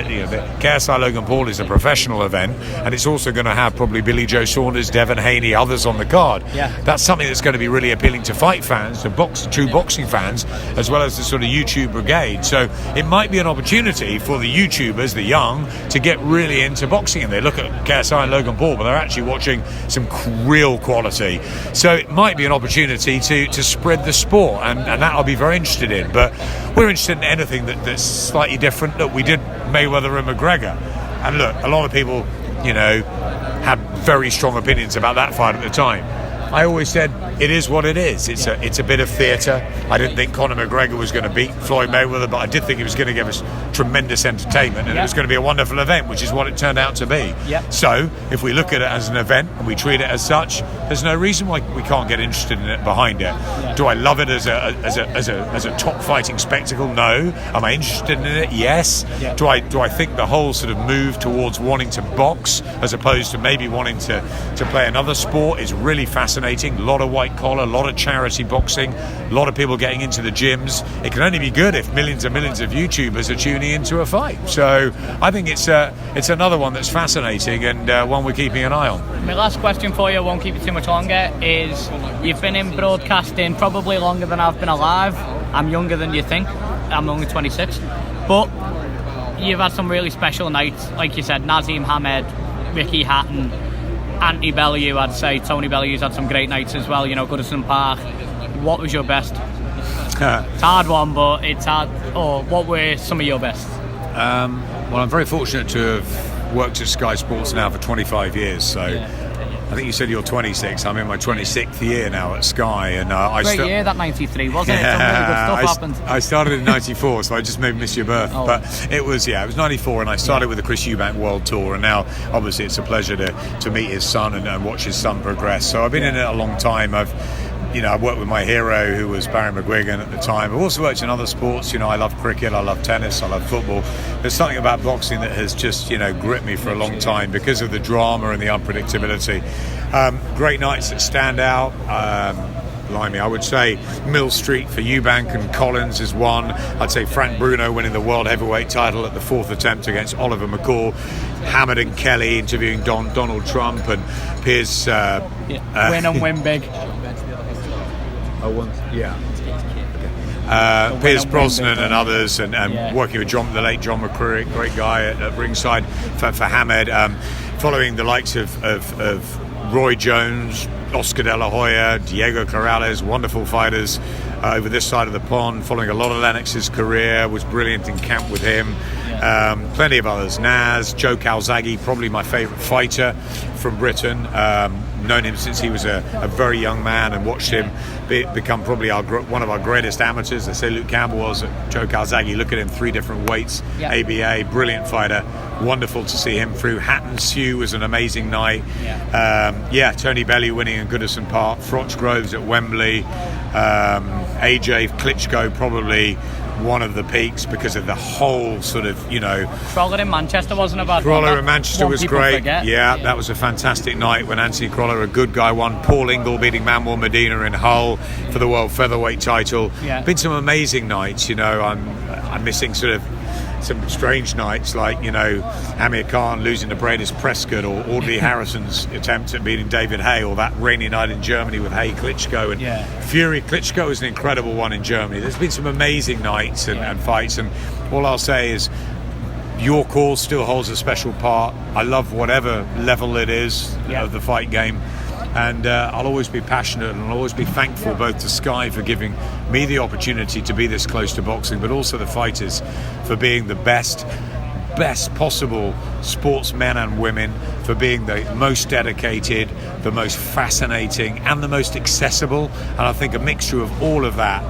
KSI Logan Paul is a professional event, and it's also going to have probably Billy Joe Saunders, Devin Haney, others on the card. Yeah. That's something that's going to be really appealing to fight fans, to true boxing fans, as well as the sort of YouTube brigade. So it might be an opportunity for the YouTubers, the young, to get really into boxing, and they look at KSI and Logan Paul, but they're actually watching some real quality. So it might be an opportunity to spread the sport, and that I'll be very interested in. But we're interested in anything that's slightly different. Look, we did Mayweather and McGregor, and look, a lot of people, had very strong opinions about that fight at the time. I always said it is what it is. It's a bit of theatre. I didn't think Conor McGregor was going to beat Floyd Mayweather, but I did think he was going to give us tremendous entertainment, and it was going to be a wonderful event, which is what it turned out to be. So if we look at it as an event and we treat it as such, there's no reason why we can't get interested in it behind it. Do I love it as a top fighting spectacle? No. Am I interested in it? Yes. Do I think the whole sort of move towards wanting to box as opposed to maybe wanting to play another sport is really fascinating? A lot of white collar, a lot of charity boxing, a lot of people getting into the gyms. It can only be good if millions and millions of YouTubers are tuning into a fight. So I think it's another one that's fascinating, and one we're keeping an eye on. My last question for you, I won't keep you too much longer, is you've been in broadcasting probably longer than I've been alive. I'm younger than you think. I'm only 26. But you've had some really special nights, like you said, Naseem Hamed, Ricky Hatton, Anthony Bellew, I'd say. Tony Bellew's had some great nights as well, Goodison Park. What was your best? It's a hard one, but it's hard. What were some of your best? Well, I'm very fortunate to have worked at Sky Sports now for 25 years, so I think you said you're 26. I'm in my 26th year now at Sky, and great year that 93, wasn't it? Some really good stuff happened. I started in 94, so I just maybe missed your birth. But it was 94, and I started with the Chris Eubank World Tour, and now obviously it's a pleasure to meet his son and watch his son progress. So I've been in it a long time. I've worked with my hero, who was Barry McGuigan at the time. I've also worked in other sports. I love cricket, I love tennis, I love football. There's something about boxing that has just, gripped me for a long time because of the drama and the unpredictability. Great nights that stand out. I would say Mill Street for Eubank and Collins is one. I'd say Frank Bruno winning the world heavyweight title at the fourth attempt against Oliver McCall. Hammond and Kelly interviewing Donald Trump, and Piers. Win and win big. Piers Brosnan and others, and working with the late John McCreary, great guy at ringside for Hamed, following the likes of Roy Jones, Oscar De La Hoya, Diego Corrales, wonderful fighters over this side of the pond, following a lot of Lennox's career, was brilliant in camp with him. Plenty of others. Naz, Joe Calzaghe, probably my favourite fighter from Britain. Known him since he was a very young man, and watched him become probably one of our greatest amateurs. They say Luke Campbell was. Joe Calzaghe, look at him, 3 different weights. ABA, brilliant fighter. Wonderful to see him through. Hatton Sue was an amazing night. Tony Bellew winning in Goodison Park. Froch Groves at Wembley. AJ Klitschko, probably one of the peaks because of the whole sort of, Crawler in Manchester wasn't a bad one. Crawler in Manchester was great. That was a fantastic night when Anthony Crawler, a good guy, won. Paul Ingle beating Manuel Medina in Hull for the world featherweight title. Been some amazing nights. I'm missing sort of some strange nights, like Amir Khan losing to Bradis Prescott, or Audley Harrison's attempt at beating David Hay, or that rainy night in Germany with Hay Klitschko and Fury Klitschko was an incredible one in Germany. There's been some amazing nights and fights, and all I'll say is your call still holds a special part. I love whatever level it is of the fight game. And I'll always be passionate, and I'll always be thankful both to Sky for giving me the opportunity to be this close to boxing, but also the fighters for being the best possible sportsmen and women, for being the most dedicated, the most fascinating, and the most accessible. And I think a mixture of all of that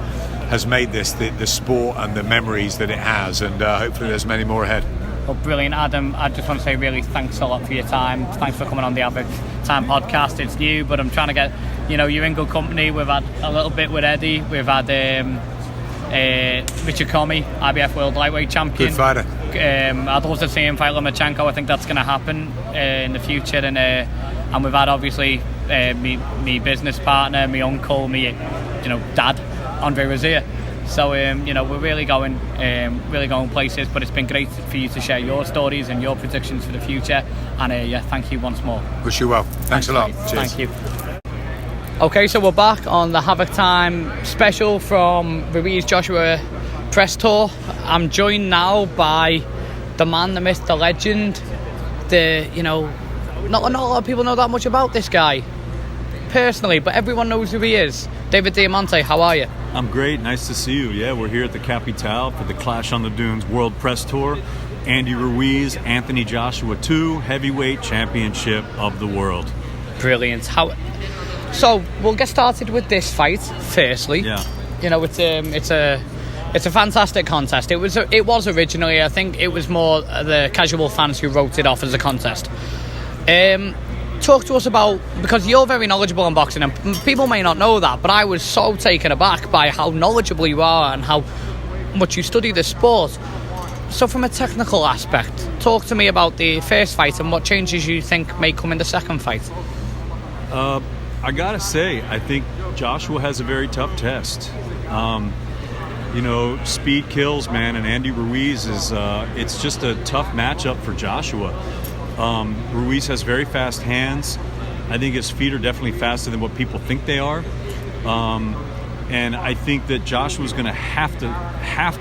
has made this the sport and the memories that it has, and hopefully there's many more ahead. Well, brilliant, Adam. I just want to say really thanks a lot for your time. Thanks for coming on the Havoc Time Podcast. It's new, but I'm trying to get, you're in good company. We've had a little bit with Eddie. We've had Richard Comey, IBF World Lightweight Champion. Good fighter. I'd love to see him fight Lomachenko. I think that's going to happen in the future. And we've had, obviously, me business partner, my uncle, me dad, Andre Rozier. So we're really going places. But it's been great for you to share your stories and your predictions for the future. And thank you once more. Wish you well. Thanks a lot. Mate. Cheers. Thank you. Okay, so we're back on the Havoc Time special from Ruiz Joshua press tour. I'm joined now by the man, the myth, the legend. Not a lot of people know that much about this guy personally, but everyone knows who he is. David Diamanté, how are you? I'm great. Nice to see you. Yeah, we're here at the Capitale for the Clash on the Dunes World Press Tour. Andy Ruiz, Anthony Joshua 2, heavyweight championship of the world. Brilliant. So we'll get started with this fight. Firstly, Yeah. It's a fantastic contest. It was originally, I think, it was more the casual fans who wrote it off as a contest. Talk to us about, because you're very knowledgeable on boxing, and people may not know that, but I was so taken aback by how knowledgeable you are and how much you study the sport. So from a technical aspect, talk to me about the first fight and what changes you think may come in the second fight. I gotta say, I think Joshua has a very tough test. Speed kills, man, and Andy Ruiz it's just a tough matchup for Joshua. Ruiz has very fast hands. I think his feet are definitely faster than what people think they are. And I think that Joshua's going to have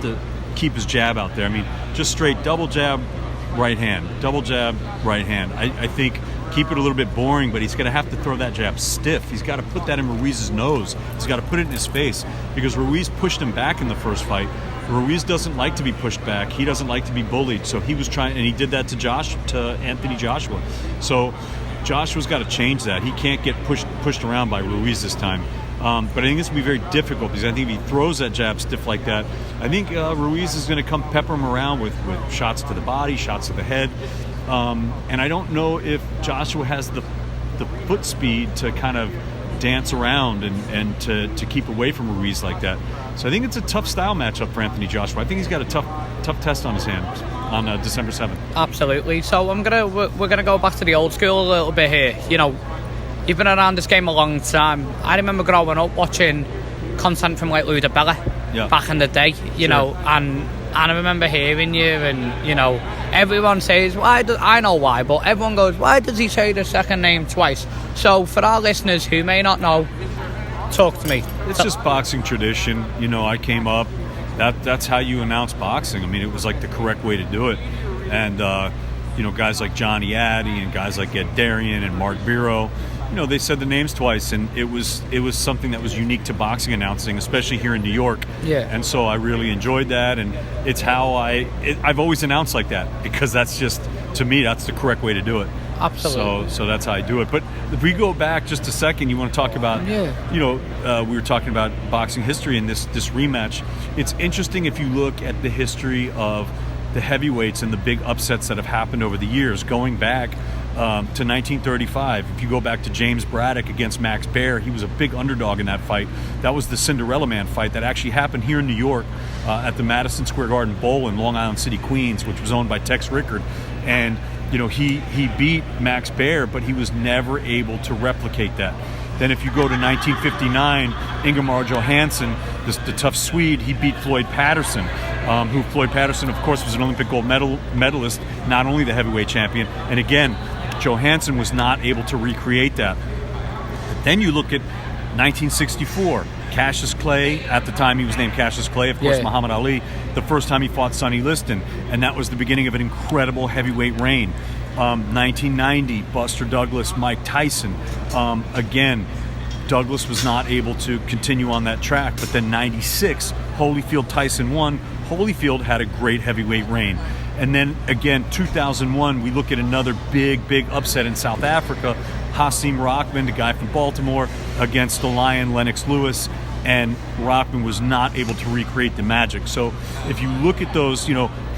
to keep his jab out there. I mean, just straight double jab, right hand, double jab, right hand. I think keep it a little bit boring, but he's going to have to throw that jab stiff. He's got to put that in Ruiz's nose. He's got to put it in his face, because Ruiz pushed him back in the first fight. Ruiz doesn't like to be pushed back. He doesn't like to be bullied. So he was trying, and he did that to Anthony Joshua. So Joshua's got to change that. He can't get pushed around by Ruiz this time. But I think it's going to be very difficult, because I think if he throws that jab stiff like that, I think Ruiz is going to come pepper him around with shots to the body, shots to the head. And I don't know if Joshua has the foot speed to kind of dance around and to keep away from Ruiz like that. So I think it's a tough style matchup for Anthony Joshua. I think he's got a tough test on his hands on December 7th. Absolutely. So we're gonna go back to the old school a little bit here. You've been around this game a long time. I remember growing up watching content from like Louis DeBella back in the day, and I remember hearing you, and everyone says, I know why, but everyone goes, why does he say the second name twice? So for our listeners who may not know, talk to me. It's just boxing tradition. I came up, that's how you announce boxing. I mean, it was like the correct way to do it. And guys like Johnny Addy and guys like Ed Darian and Mark Biro, they said the names twice, and it was something that was unique to boxing announcing, especially here in New York. Yeah. And so I really enjoyed that, and it's how I've always announced like that, because that's just, to me, that's the correct way to do it. Absolutely. So that's how I do it. But if we go back just a second, you want to talk about, we were talking about boxing history in this rematch. It's interesting if you look at the history of the heavyweights and the big upsets that have happened over the years, going back to 1935. If you go back to James Braddock against Max Baer, he was a big underdog in that fight. That was the Cinderella Man fight that actually happened here in New York at the Madison Square Garden Bowl in Long Island City, Queens, which was owned by Tex Rickard. And he beat Max Baer, but he was never able to replicate that. Then if you go to 1959, Ingemar Johansson, the tough Swede, he beat Floyd Patterson, who Floyd Patterson, of course, was an Olympic gold medalist, not only the heavyweight champion. And again, Johansson was not able to recreate that. Then you look at 1964, Cassius Clay, at the time he was named Cassius Clay, of course, Muhammad Ali, the first time he fought Sonny Liston, and that was the beginning of an incredible heavyweight reign. 1990, Buster Douglas, Mike Tyson. Again, Douglas was not able to continue on that track, but then 96, Holyfield, Tyson won. Holyfield had a great heavyweight reign. And then again, 2001, we look at another big upset in South Africa. Hasim Rahman, the guy from Baltimore, against the Lion Lennox Lewis, and Rahman was not able to recreate the magic. So if you look at those,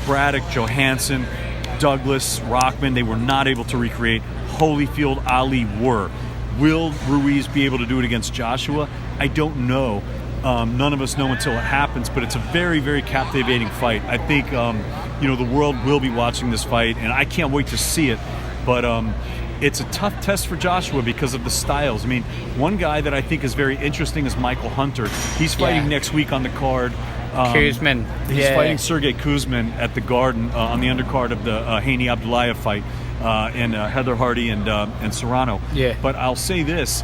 Braddock, Johansson, Douglas, Rahman, they were not able to recreate. Holyfield, Ali were. Will Ruiz be able to do it against Joshua? I don't know. None of us know until it happens, but it's a very, very captivating fight. I think, the world will be watching this fight, and I can't wait to see it. But it's a tough test for Joshua because of the styles. I mean, one guy that I think is very interesting is Michael Hunter. He's fighting next week on the card. Kuzmin. He's fighting Sergey Kuzmin at the Garden on the undercard of the Haney Abdullayev fight, and Heather Hardy and Serrano. Yeah. But I'll say this: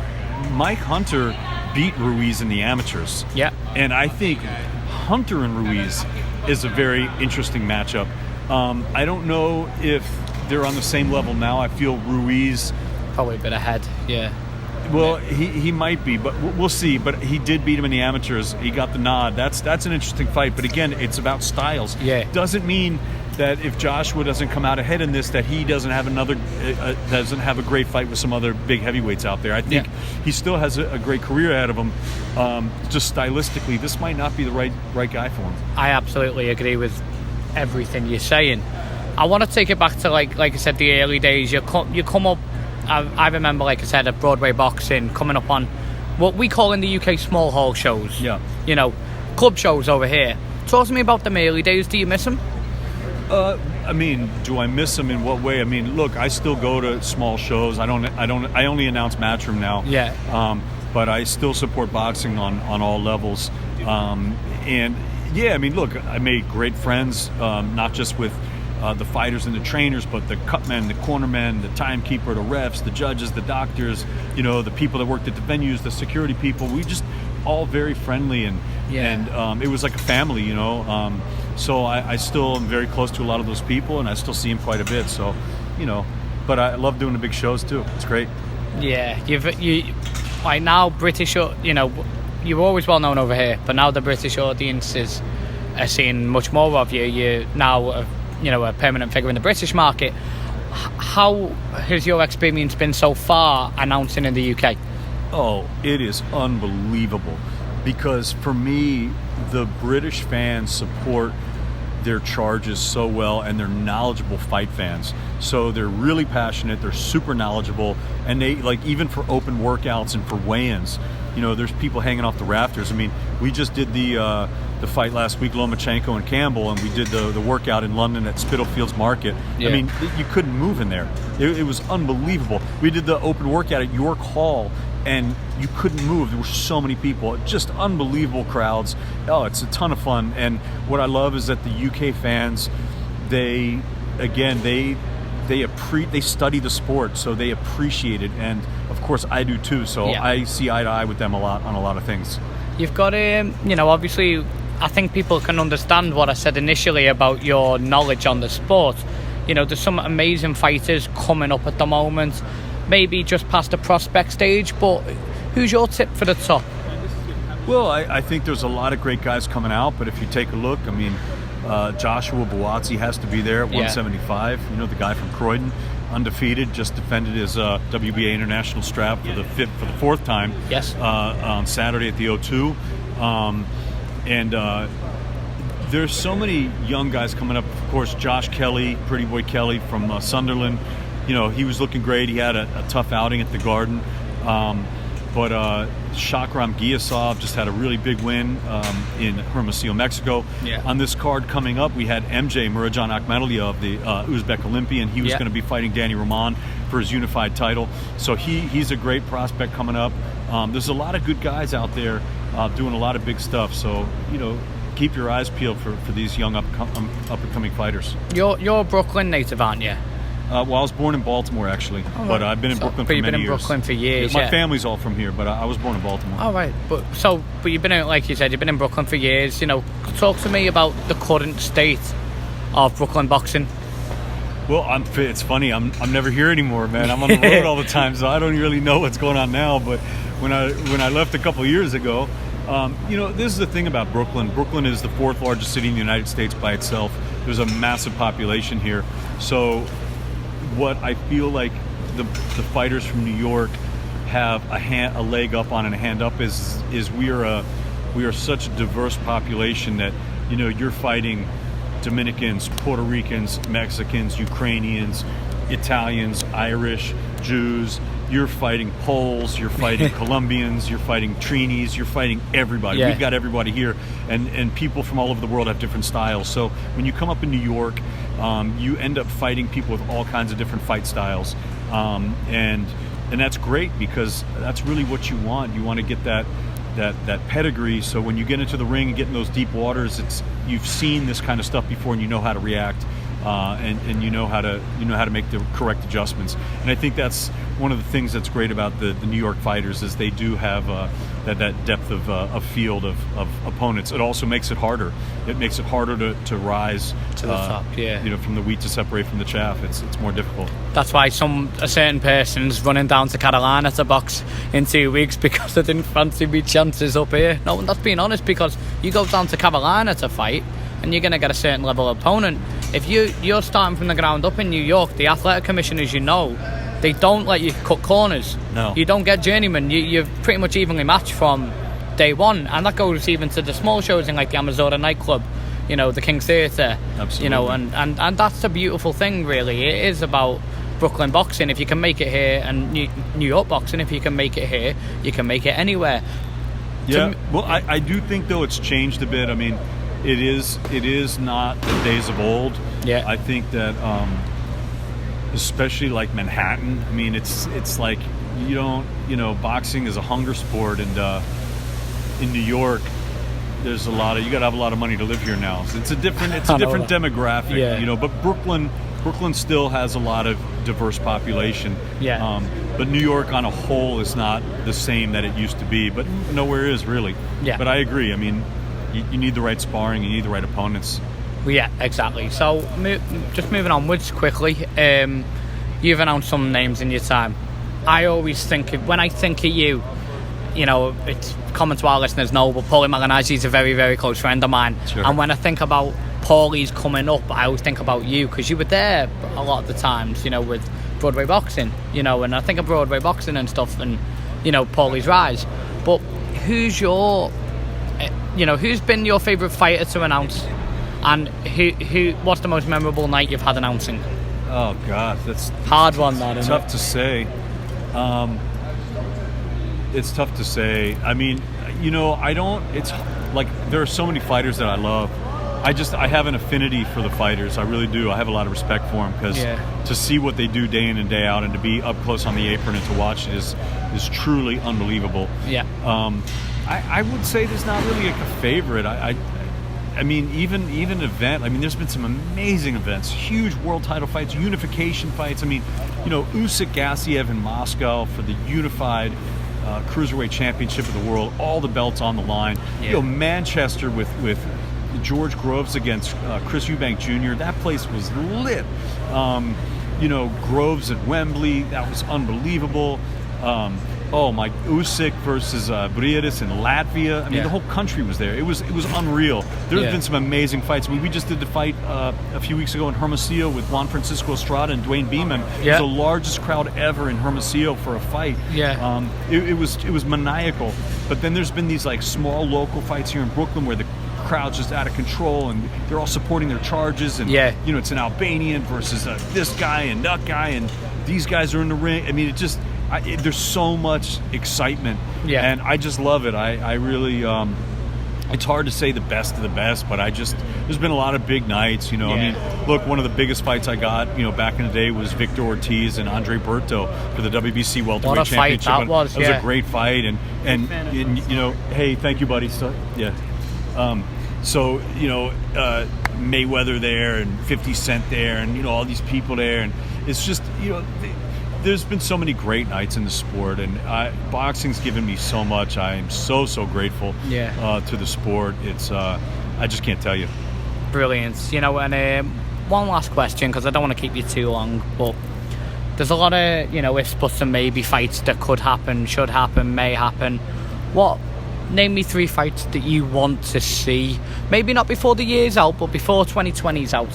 Mike Hunter beat Ruiz in the amateurs. Yeah. And I think Hunter and Ruiz is a very interesting matchup. I don't know if they're on the same level now. I feel Ruiz probably a bit ahead. Yeah. Well, he might be, but we'll see. But he did beat him in the amateurs. He got the nod. That's an interesting fight. But again, it's about styles. Yeah. Doesn't mean that if Joshua doesn't come out ahead in this, that he doesn't have doesn't have a great fight with some other big heavyweights out there. I think he still has a great career ahead of him. Just stylistically, this might not be the right guy for him. I absolutely agree with everything you're saying. I want to take it back to like I said, the early days. You come up. I remember, like I said, at Broadway Boxing, coming up on what we call in the UK small hall shows. Yeah. You know, club shows over here. Talk to me about them early days. Do you miss them? I mean, do I miss them in what way? I mean, look, I still go to small shows. I only announce Matchroom now. Yeah. But I still support boxing on all levels. And yeah, I mean, look, I made great friends, not just with the fighters and the trainers, but the cutmen, the cornermen, the timekeeper, the refs, the judges, the doctors, the people that worked at the venues, the security people. We just all very friendly, and it was like a family, So I still am very close to a lot of those people, and I still see them quite a bit. So, but I love doing the big shows too. It's great. Yeah, you right now British, you're always well known over here, but now the British audiences are seeing much more of you. You're now a permanent figure in the British market. How has your experience been so far announcing in the UK? Oh, it is unbelievable, because for me, the British fans support their charges so well, and they're knowledgeable fight fans. So they're really passionate, they're super knowledgeable, and they, like, even for open workouts and for weigh-ins, there's people hanging off the rafters. I mean, we just did the fight last week, Lomachenko and Campbell, and we did the workout in London at Spitalfields Market. Yeah. I mean, you couldn't move in there. It was unbelievable. We did the open workout at York Hall, and you couldn't move. There were so many people, just unbelievable crowds. Oh, it's a ton of fun. And what I love is that the UK fans, they study the sport, so they appreciate it, and of course I do too. So I see eye to eye with them a lot on a lot of things. You've got obviously, I think people can understand what I said initially about your knowledge on the sport. There's some amazing fighters coming up at the moment, maybe just past the prospect stage, but who's your tip for the top? Well, I think there's a lot of great guys coming out, but if you take a look, I mean, Joshua Buatsi has to be there at 175. The guy from Croydon, undefeated, just defended his WBA international strap for the fourth time. Yes. On Saturday at the O2, and there's so many young guys coming up. Of course, Josh Kelly, Pretty Boy Kelly from Sunderland. He was looking great. He had a tough outing at the Garden. But Shakram Giyasov just had a really big win in Hermosillo, Mexico. Yeah. On this card coming up, we had MJ Murajan Akhmadaliev, the Uzbek Olympian. He was going to be fighting Danny Roman for his unified title. So he's a great prospect coming up. There's a lot of good guys out there doing a lot of big stuff. So, keep your eyes peeled for these young up-and-coming fighters. You're a Brooklyn native, aren't you? I was born in Baltimore, actually, but I've been in Brooklyn for many years. But you've been in Brooklyn for years, My family's all from here, but I was born in Baltimore. All right, but you've been in, like you said, you've been in Brooklyn for years. Talk to me about the current state of Brooklyn boxing. Well, it's funny. I'm never here anymore, man. I'm on the road all the time, so I don't really know what's going on now. But when I left a couple of years ago, this is the thing about Brooklyn. Brooklyn is the fourth largest city in the United States by itself. There's a massive population here, so what I feel like the fighters from New York have a leg up on and a hand up is we are such a diverse population that you're fighting Dominicans, Puerto Ricans, Mexicans, Ukrainians, Italians, Irish, Jews. You're fighting Poles, you're fighting Colombians, you're fighting Trinis, you're fighting everybody. Yeah. We've got everybody here, and people from all over the world have different styles. So when you come up in New York, you end up fighting people with all kinds of different fight styles, and that's great, because that's really what you want. You want to get that that pedigree. So when you get into the ring and get in those deep waters, you've seen this kind of stuff before, and you know how to react, and you know how to make the correct adjustments. And I think that's one of the things that's great about the New York fighters, is they do have that depth of field of opponents. It also makes it harder. It makes it harder to rise to the top. Yeah. From the wheat to separate from the chaff. It's more difficult. That's why a certain person's running down to Carolina to box in 2 weeks, because they didn't fancy me chances up here. No, that's being honest, because you go down to Carolina to fight, and you're going to get a certain level of opponent. If you're starting from the ground up in New York, the athletic commission, as you know, they don't let you cut corners. No. You don't get journeyman. You're pretty much evenly matched from day one. And that goes even to the small shows in like the Amazora nightclub, the King's Theatre. Absolutely. And that's a beautiful thing, really. It is about Brooklyn boxing. If you can make it here, and New York boxing, if you can make it here, you can make it anywhere. Yeah. Well, I do think, though, it's changed a bit. I mean, it is not the days of old. Yeah. I think that especially like Manhattan, I mean, it's like you don't, boxing is a hunger sport, and in New York there's you got to have a lot of money to live here now. So it's a different demographic. Yeah. But Brooklyn still has a lot of diverse population. Yeah. But New York on a whole is not the same that it used to be, but nowhere is really. Yeah. But I agree. I mean, you need the right sparring, you need the right opponents. Yeah, exactly. So, just moving onwards quickly, you've announced some names in your time. I always think, when I think of you, it's common to our listeners know, but Paulie Malignaggi is a very, very close friend of mine. Sure. And when I think about Paulie's coming up, I always think about you, because you were there a lot of the times, with Broadway boxing, and I think of Broadway boxing and stuff, and, Paulie's rise. But who's been your favourite fighter to announce? And what's the most memorable night you've had announcing? Oh God, that's hard one. That tough to say. It's tough to say. I mean, I don't. It's like there are so many fighters that I love. I have an affinity for the fighters. I really do. I have a lot of respect for them, because to see what they do day in and day out, and to be up close on the apron and to watch it is truly unbelievable. Yeah. I would say there's not really a favorite. I mean, even event. I mean, there's been some amazing events, huge world title fights, unification fights. I mean, Usyk Gassiev in Moscow for the unified cruiserweight championship of the world, all the belts on the line. Yeah. Manchester with George Groves against Chris Eubank Jr. That place was lit. Groves at Wembley, that was unbelievable. Usyk versus Briedis in Latvia. I mean, the whole country was there. It was unreal. There's been some amazing fights. I mean, we just did the fight a few weeks ago in Hermosillo with Juan Francisco Estrada and Dwayne Beeman. It was the largest crowd ever in Hermosillo for a fight. Yeah. It was maniacal. But then there's been these like small local fights here in Brooklyn where the crowd's just out of control, and they're all supporting their charges. And it's an Albanian versus this guy and that guy, and these guys are in the ring. I mean, there's so much excitement, and I just love it. I really, it's hard to say the best of the best, but there's been a lot of big nights, I mean, look, one of the biggest fights I got, back in the day was Victor Ortiz and Andre Berto for the WBC welterweight championship. That was a great fight, and hey, thank you, buddy. So, Mayweather there and 50 Cent there, and to all these people there, and it's just there's been so many great nights in the sport, and boxing's given me so much. I am so grateful to the sport. It's I just can't tell you. Brilliant. And one last question, because I don't want to keep you too long, but there's a lot of ifs, buts and maybe fights that could happen, should happen, may happen. Name me 3 fights that you want to see. Maybe not before the year's out, but before 2020's out.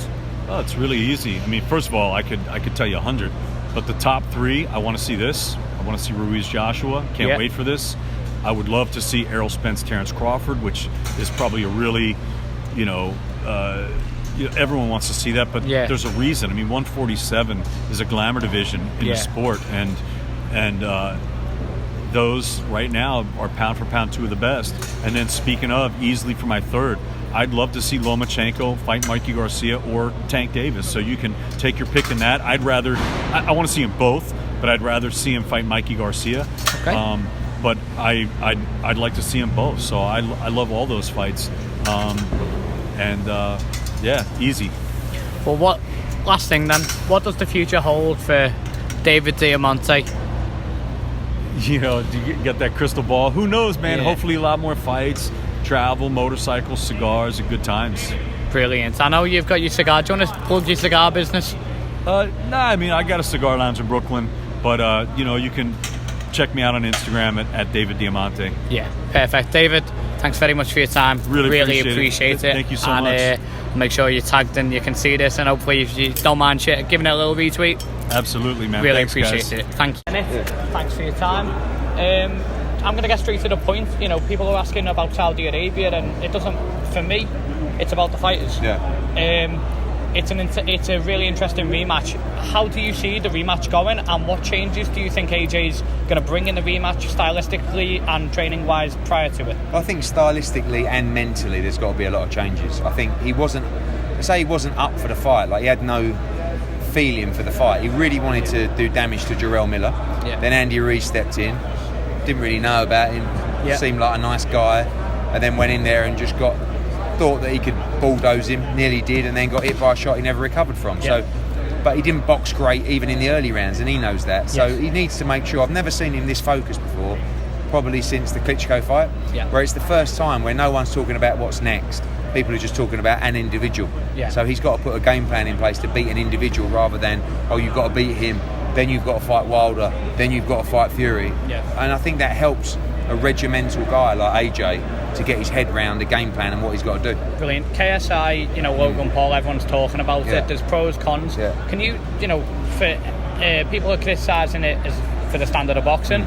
Oh, it's really easy. I mean, first of all, I could tell you 100, but the top 3, I want to see this. I want to see Ruiz Joshua. Can't wait for this. I would love to see Errol Spence, Terrence Crawford, which is probably a really, everyone wants to see that, but there's a reason. I mean, 147 is a glamour division in the sport, and those right now are pound for pound 2 of the best. And then speaking of, easily for my 3rd, I'd love to see Lomachenko fight Mikey Garcia or Tank Davis. So you can take your pick in that. I want to see them both, but I'd rather see him fight Mikey Garcia. Okay. but I'd like to see them both. So I love all those fights, easy. Well, last thing then, what does the future hold for David Diamanté? Do you get that crystal ball? Who knows, man? Yeah. Hopefully a lot more fights, travel, motorcycles, cigars, and good times. Brilliant. I know you've got your cigar. Do you want to plug your cigar business? I got a cigar lounge in Brooklyn, but you can check me out on Instagram at David Diamanté. Yeah, perfect. David, thanks very much for your time. Really appreciate it. Thank you so much. Make sure you're tagged and you can see this, and hopefully if you don't mind giving it a little retweet. Absolutely, man. Really Thanks, appreciate guys. it. Thank you. Thanks for your time. I'm going to get straight to the point. People are asking about Saudi Arabia, and it doesn't, for me, it's about the fighters. Yeah. It's a really interesting rematch. How do you see the rematch going, and what changes do you think AJ's going to bring in the rematch stylistically and training wise prior to it? I think stylistically and mentally there's got to be a lot of changes. I think he wasn't up for the fight. Like, he had no feeling for the fight. He really wanted to do damage to Jarrell Miller. Yeah. Then Andy Ruiz stepped in. Didn't really know about him. Yeah. Seemed like a nice guy, and then went in there and just thought that he could bulldoze him. Nearly did, and then got hit by a shot he never recovered from. Yeah. So, but he didn't box great even in the early rounds, and he knows that. So Yes. he needs to make sure. I've never seen him this focused before, probably since the Klitschko fight, Yeah. where it's the first time where no one's talking about what's next. People are just talking about an individual. Yeah. So he's got to put a game plan in place to beat an individual, rather than, you've got to beat him, then you've got to fight Wilder, then you've got to fight Fury. Yeah. And I think that helps a regimental guy like AJ to get his head round the game plan and what he's got to do. Brilliant. KSI, Logan Paul, everyone's talking about Yeah. it. There's pros, cons. Yeah. Can you, for people who are criticising it as for the standard of boxing,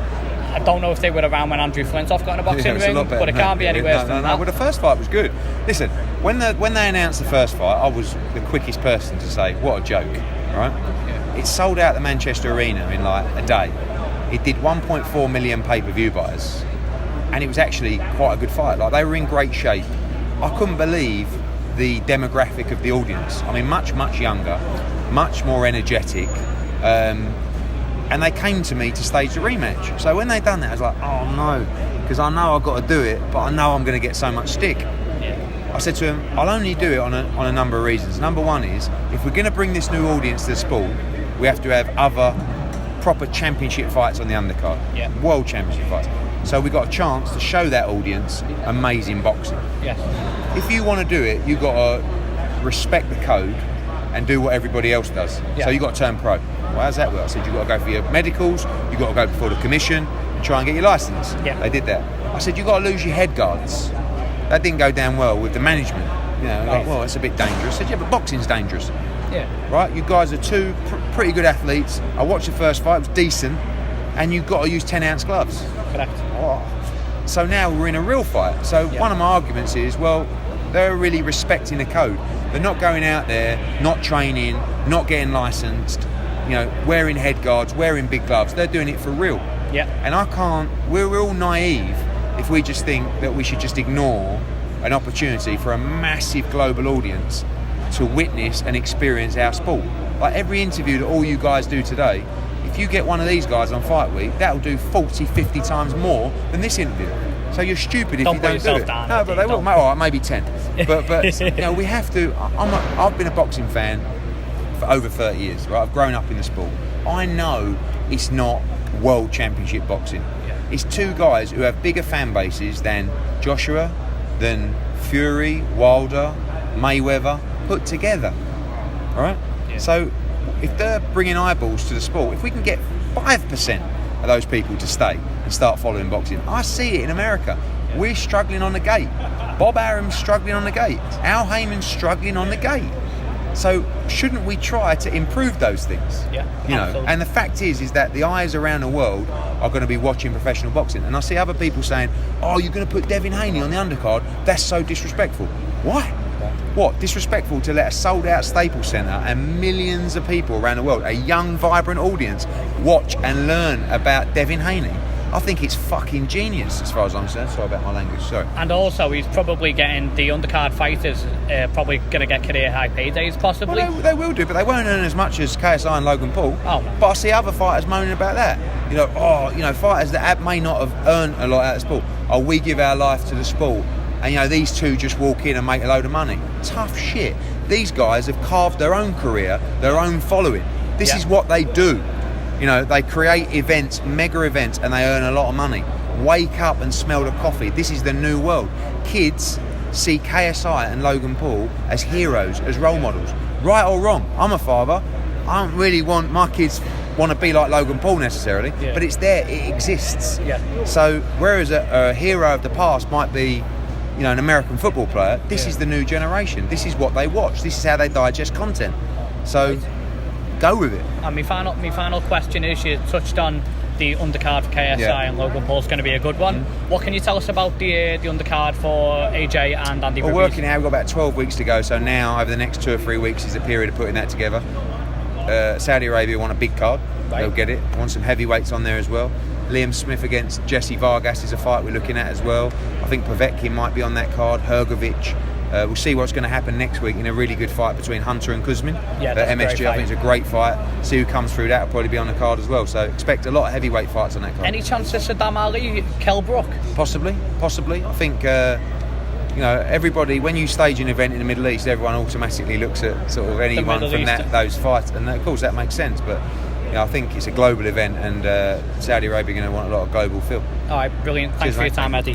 I don't know if they were around when Andrew Flintoff got in a boxing it's a ring, lot better but it than can't be that. any worse than that. Well, the first fight was good. Listen, when they announced the first fight, I was the quickest person to say, what a joke, right? Yeah. It sold out the Manchester Arena in like a day. It did 1.4 million pay-per-view buys, and it was actually quite a good fight. Like, they were in great shape. I couldn't believe the demographic of the audience. I mean, much, much younger, much more energetic, and they came to me to stage the rematch. So when they done that, I was like, oh no, because I know I've got to do it, but I know I'm going to get so much stick. Yeah. I said to him, I'll only do it on a number of reasons. Number one is, if we're going to bring this new audience to the sport, we have to have other proper championship fights on the undercard, Yeah. world championship fights. So we got a chance to show that audience amazing boxing. Yes. If you want to do it, you got to respect the code and do what everybody else does. Yeah. So you got to turn pro. Well, how's that work? I said, you got to go for your medicals, you got to go before the commission and try and get your license. Yeah. They did that. I said, you got to lose your head guards. That didn't go down well with the management. Right. Like, well, it's a bit dangerous. I said, yeah, but boxing's dangerous. Yeah. Right? You guys are two pretty good athletes. I watched the first fight, it was decent, and you've got to use 10-ounce gloves. Correct. Oh. So now we're in a real fight. So Yeah. one of my arguments is, well, they're really respecting the code. They're not going out there, not training, not getting licensed, wearing head guards, wearing big gloves. They're doing it for real. Yeah. And I can't, we're all naive if we just think that we should just ignore an opportunity for a massive global audience to witness and experience our sport. Like every interview that all you guys do today, if you get one of these guys on Fight Week, that'll do 40, 50 times more than this interview. So you're stupid if Don't you put don't do yourself it. down, No, but they will. don't. All right, maybe 10. But we have to. I've been a boxing fan for over 30 years. Right, I've grown up in the sport. I know it's not world championship boxing. Yeah. It's two guys who have bigger fan bases than Joshua, than Fury, Wilder, Mayweather put together. All right. Yeah. So if they're bringing eyeballs to the sport, if we can get 5% of those people to stay and start following boxing, I see it in America. We're struggling on the gate. Bob Arum's struggling on the gate. Al Heyman's struggling on the gate. So shouldn't we try to improve those things? Yeah, absolutely. And the fact is that the eyes around the world are going to be watching professional boxing. And I see other people saying, oh, you're going to put Devin Haney on the undercard? That's so disrespectful. Why? What? Disrespectful to let a sold-out Staples Centre and millions of people around the world, a young, vibrant audience, watch and learn about Devin Haney? I think it's fucking genius as far as I'm concerned. Sorry about my language, sorry. And also, he's probably getting the undercard fighters probably going to get career high paydays, possibly. Well, they will do, but they won't earn as much as KSI and Logan Paul. Oh, no. But I see other fighters moaning about that. Fighters that may not have earned a lot out of the sport. Oh, we give our life to the sport. And, these two just walk in and make a load of money. Tough shit. These guys have carved their own career, their own following. This is what they do. They create events, mega events, and they earn a lot of money. Wake up and smell the coffee. This is the new world. Kids see KSI and Logan Paul as heroes, as role models. Right or wrong, I'm a father. I don't really want my kids want to be like Logan Paul necessarily, but it's there, it exists. Yeah. So whereas a hero of the past might be, an American football player, this is the new generation. This is what they watch. This is how they digest content. So go with it. And my final question is, you touched on the undercard for KSI and Logan Paul's going to be a good one. What can you tell us about the undercard for AJ and Andy Ruiz? We're working out. We've got about 12 weeks to go. So now, over the next 2 or 3 weeks, is a period of putting that together. Saudi Arabia want a big card. Right. They'll get it. Want some heavyweights on there as well. Liam Smith against Jesse Vargas is a fight we're looking at as well. I think Povetkin might be on that card. Hrgovic. We'll see what's going to happen next week in a really good fight between Hunter and Kuzmin. MSG, I think it's a great fight. See who comes through that. Will probably be on the card as well. So expect a lot of heavyweight fights on that card. Any chance of Saddam Ali, Kell Brook? Possibly. I think everybody, when you stage an event in the Middle East, everyone automatically looks at sort of anyone from those fights, and of course that makes sense. But I think it's a global event, and Saudi Arabia are going to want a lot of global feel. All right, brilliant. Thanks for your time, Eddie.